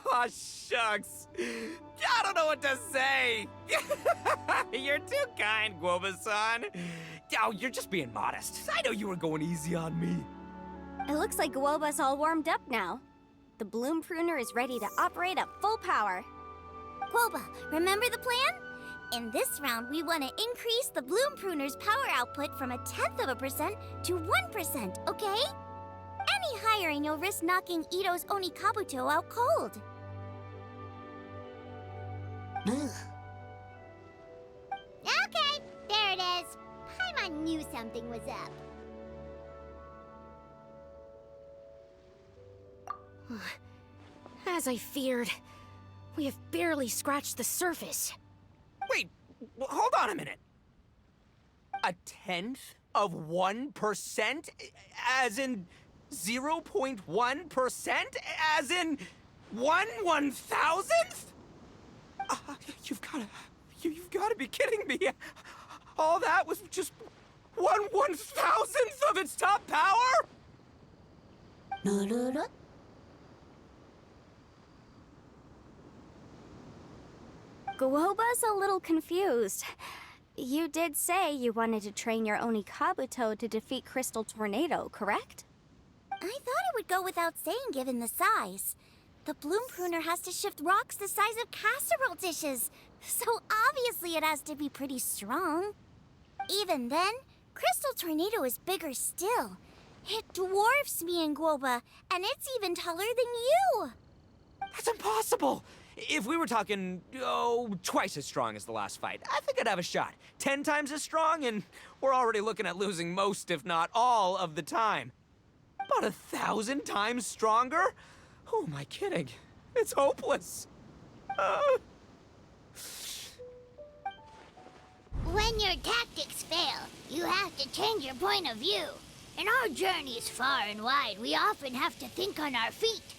Oh, shucks. I don't know what to say. You're too kind, Guoba-san. Oh, you're just being modest. I know you were going easy on me. It looks like Guoba's all warmed up now. The bloom pruner is ready to operate at full power. Guoba, remember the plan? In this round, we want to increase the bloom pruner's power output from 0.1% to 1%, okay? Any higher and you'll risk knocking Ito's Oni Kabuto out cold. Okay, there it is. Paimon knew something was up. As I feared, we have barely scratched the surface. Wait, hold on a minute. 0.1%? As in 0.1%? As in 1/1000th? You've gotta be kidding me. All that was just 1/1000th of its top power? Guoba's a little confused. You did say you wanted to train your Oni Kabuto to defeat Crystal Tornado, correct? I thought it would go without saying given the size. The bloom pruner has to shift rocks the size of casserole dishes, so obviously it has to be pretty strong. Even then, Crystal Tornado is bigger still. It dwarfs me and Guoba, and it's even taller than you. That's impossible! If we were talking, twice as strong as the last fight, I think I'd have a shot. 10 times as strong, and we're already looking at losing most, if not all, of the time. About 1,000 times stronger? Who am I kidding? It's hopeless. When your tactics fail, you have to change your point of view. In our journeys far and wide, we often have to think on our feet.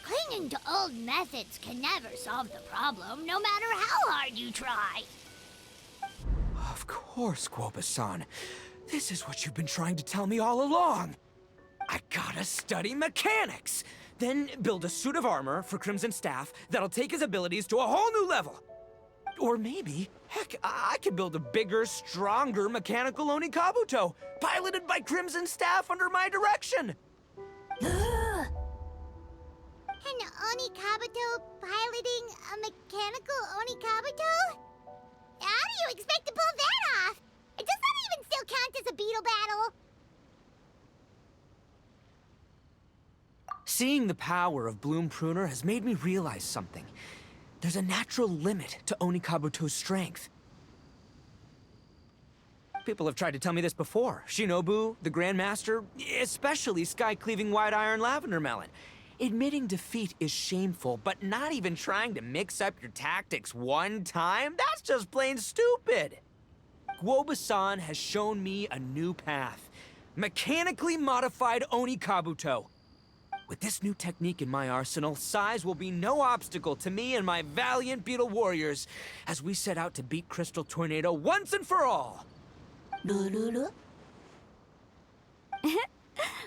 Clinging to old methods can never solve the problem, no matter how hard you try. Of course, Guoba-san. This is what you've been trying to tell me all along. I gotta study mechanics, then build a suit of armor for Crimson Staff that'll take his abilities to a whole new level. Or maybe, heck, I could build a bigger, stronger mechanical Oni Kabuto, piloted by Crimson Staff under my direction. An Oni Kabuto piloting a mechanical Oni Kabuto? How do you expect to pull that off? Does that even still count as a beetle battle? Seeing the power of Bloom Pruner has made me realize something. There's a natural limit to Oni Kabuto's strength. People have tried to tell me this before. Shinobu, the Grandmaster, especially Sky-Cleaving White Iron Lavender Melon. Admitting defeat is shameful, but not even trying to mix up your tactics one time? That's just plain stupid! Guoba-san has shown me a new path. Mechanically modified Oni Kabuto. With this new technique in my arsenal, size will be no obstacle to me and my valiant beetle warriors as we set out to beat Crystal Tornado once and for all!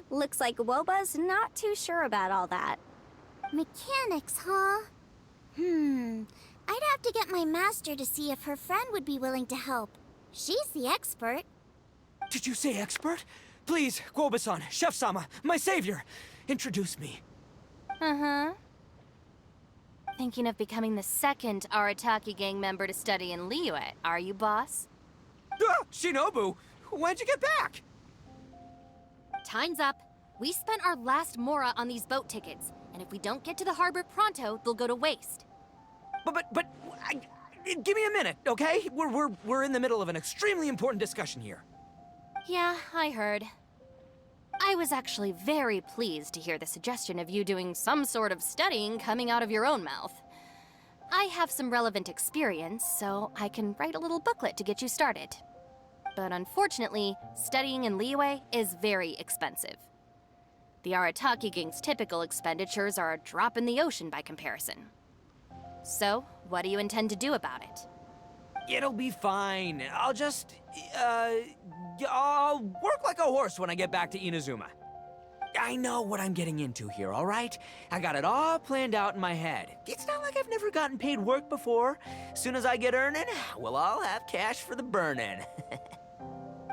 Looks like Guoba's not too sure about all that. Mechanics, huh? I'd have to get my master to see if her friend would be willing to help. She's the expert. Did you say expert? Please, Guoba-san, Chef-sama, my savior, introduce me. Thinking of becoming the second Arataki gang member to study in Liyue, are you, boss? Shinobu, when'd you get back? Time's up. We spent our last mora on these boat tickets, and if we don't get to the harbor pronto, they'll go to waste. Give me a minute, okay? We're in the middle of an extremely important discussion here. Yeah, I heard. I was actually very pleased to hear the suggestion of you doing some sort of studying coming out of your own mouth. I have some relevant experience, so I can write a little booklet to get you started. But unfortunately, studying in Liyue is very expensive. The Arataki gang's typical expenditures are a drop in the ocean by comparison. So, what do you intend to do about it? It'll be fine. I'll work like a horse when I get back to Inazuma. I know what I'm getting into here, all right? I got it all planned out in my head. It's not like I've never gotten paid work before. As soon as I get earning, we'll all have cash for the burning.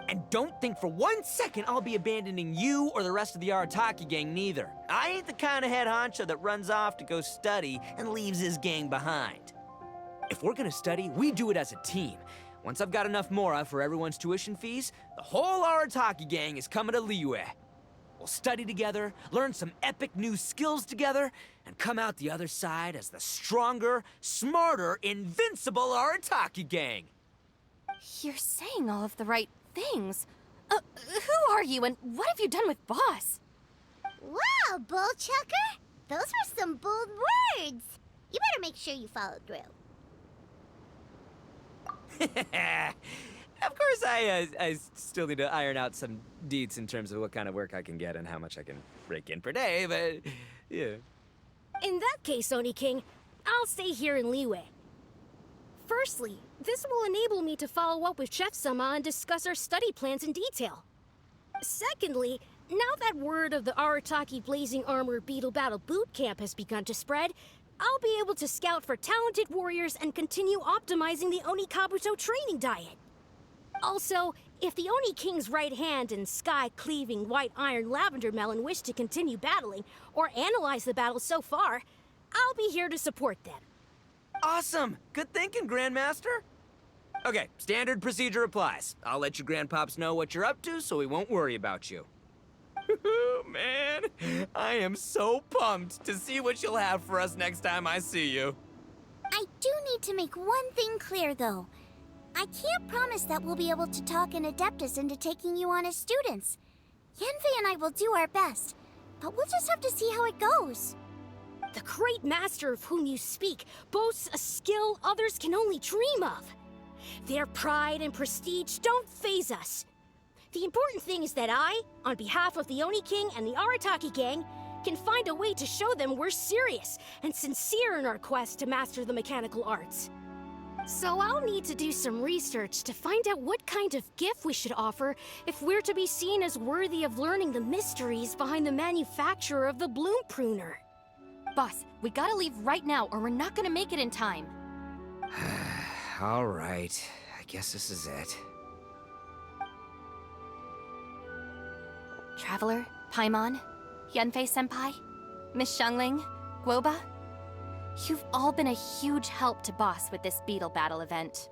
And don't think for 1 second I'll be abandoning you or the rest of the Arataki gang neither. I ain't the kind of head honcho that runs off to go study and leaves his gang behind. If we're gonna study, we do it as a team. Once I've got enough mora for everyone's tuition fees, the whole Arataki gang is coming to Liyue. We'll study together, learn some epic new skills together, and come out the other side as the stronger, smarter, invincible Arataki gang. You're saying all of the right things. Who are you and what have you done with Boss? Wow, Bullchucker! Those were some bold words! You better make sure you follow through. Of course, I still need to iron out some deets in terms of what kind of work I can get and how much I can rake in per day, but yeah. In that case, Oni King, I'll stay here in Liyue. Firstly, this will enable me to follow up with Chef-sama and discuss our study plans in detail. Secondly, now that word of the Arataki Blazing Armor Beetle Battle Boot Camp has begun to spread, I'll be able to scout for talented warriors and continue optimizing the Oni Kabuto training diet. Also, if the Oni King's right hand and sky-cleaving white iron lavender melon wish to continue battling or analyze the battle so far, I'll be here to support them. Awesome! Good thinking, Grandmaster! Okay, standard procedure applies. I'll let you grandpops know what you're up to so we won't worry about you. Man, I am so pumped to see what you'll have for us next time I see you. I do need to make one thing clear, though. I can't promise that we'll be able to talk an Adeptus into taking you on as students. Yanfei and I will do our best, but we'll just have to see how it goes. The great master of whom you speak boasts a skill others can only dream of. Their pride and prestige don't faze us. The important thing is that I, on behalf of the Oni King and the Arataki gang, can find a way to show them we're serious and sincere in our quest to master the mechanical arts. So I'll need to do some research to find out what kind of gift we should offer if we're to be seen as worthy of learning the mysteries behind the manufacture of the bloom pruner. Boss, we gotta leave right now or we're not gonna make it in time. All right, I guess this is it. Traveler, Paimon, Yanfei-senpai, Miss Xiangling, Guoba, you've all been a huge help to Boss with this beetle battle event.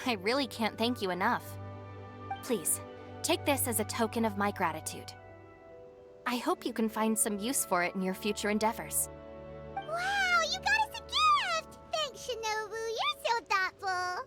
I really can't thank you enough. Please, take this as a token of my gratitude. I hope you can find some use for it in your future endeavors. Wow, you got us a gift! Thanks, Shinobu. You're so thoughtful.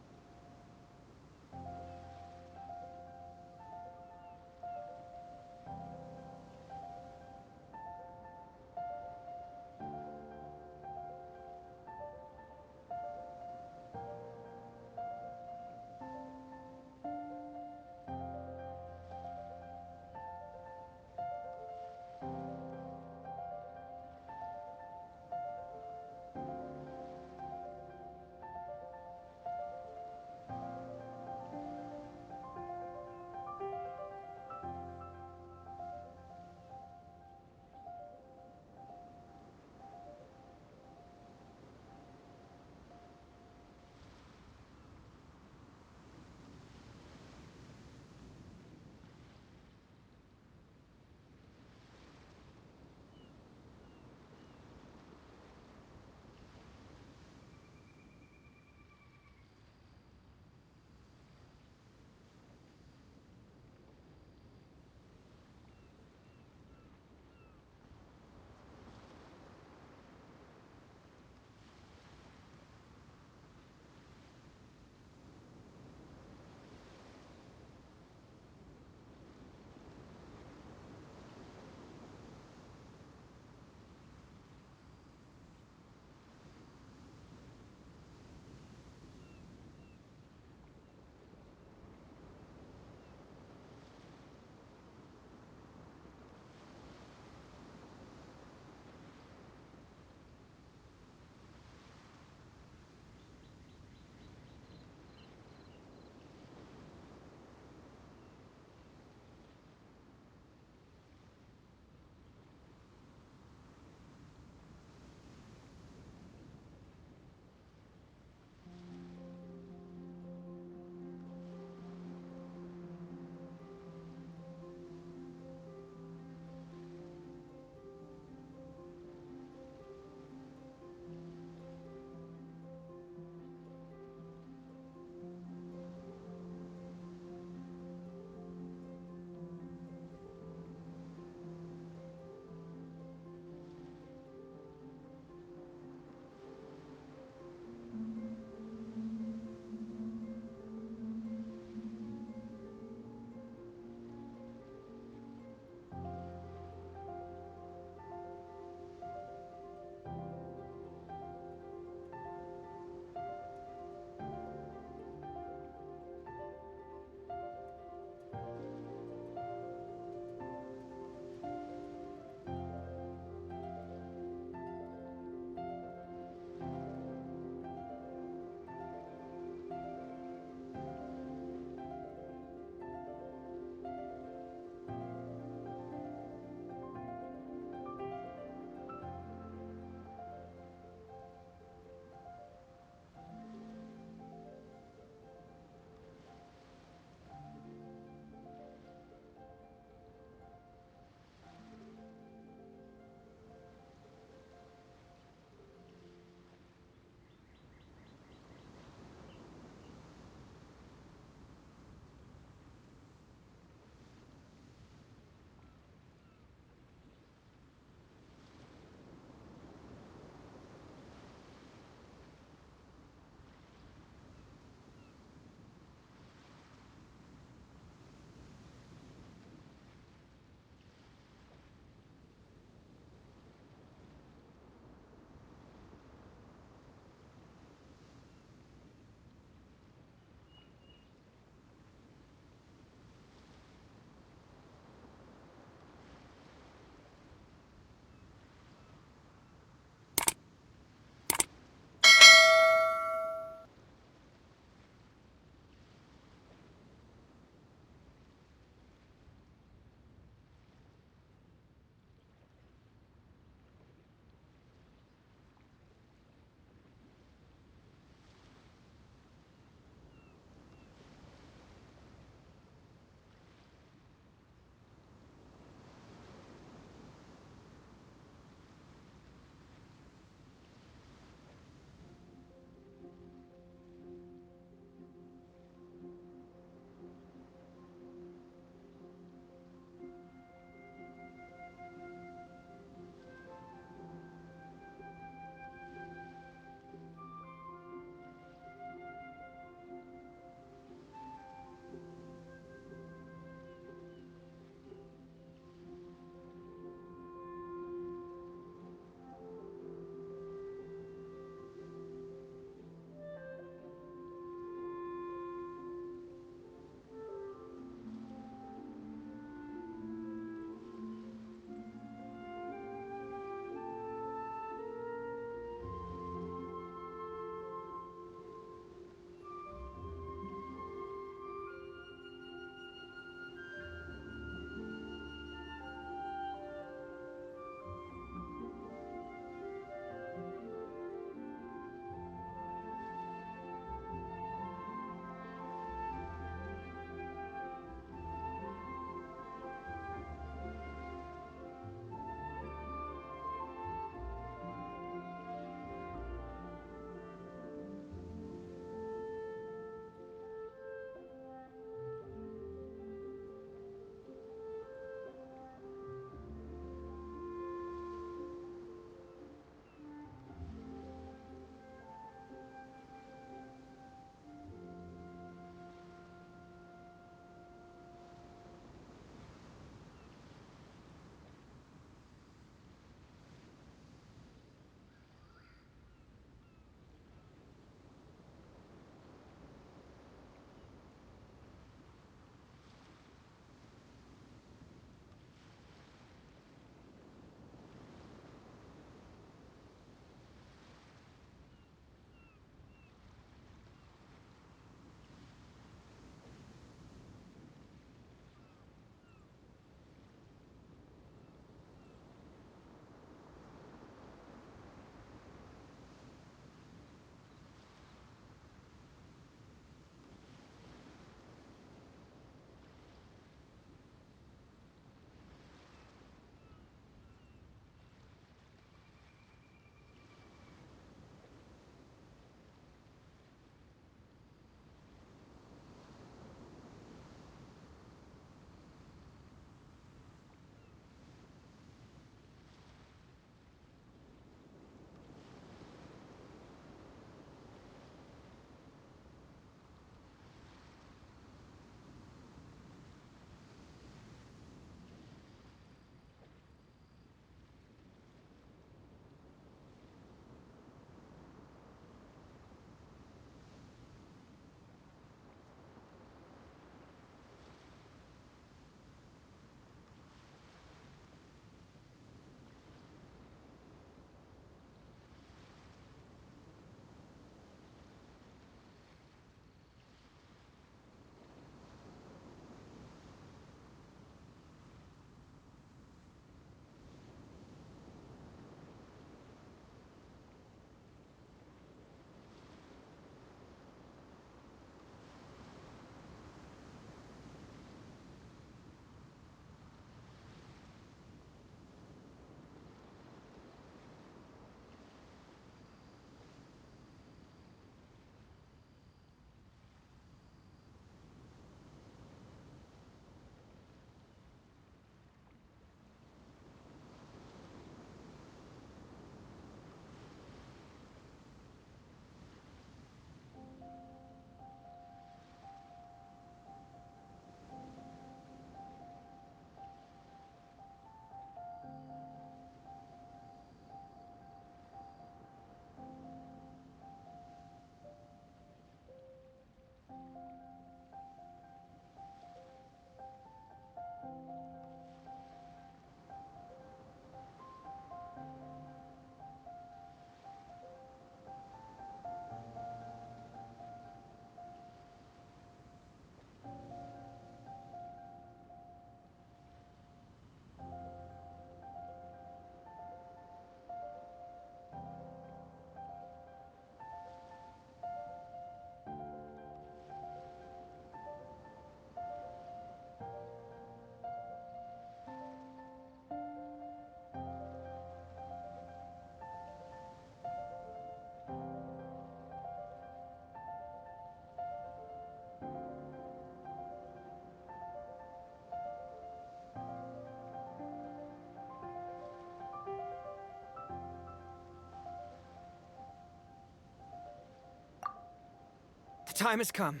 The time has come.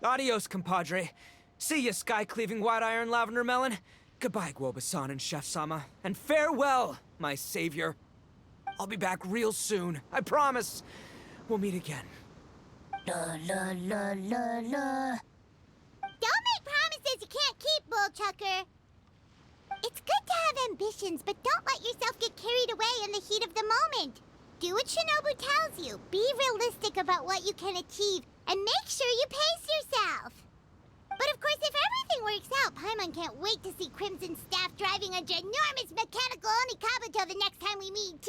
Adios, compadre. See ya, sky-cleaving white-iron lavender melon. Goodbye, Guoba-san and Chef-sama. And farewell, my savior. I'll be back real soon, I promise. We'll meet again. La la la la la. Don't make promises you can't keep, Bullchucker. It's good to have ambitions, but don't let yourself get carried away in the heat of the moment. Do what Shinobu tells you. Be realistic about what you can achieve, and make sure you pace yourself. But of course, if everything works out, Paimon can't wait to see Crimson Staff driving a ginormous mechanical Onikabuto the next time we meet.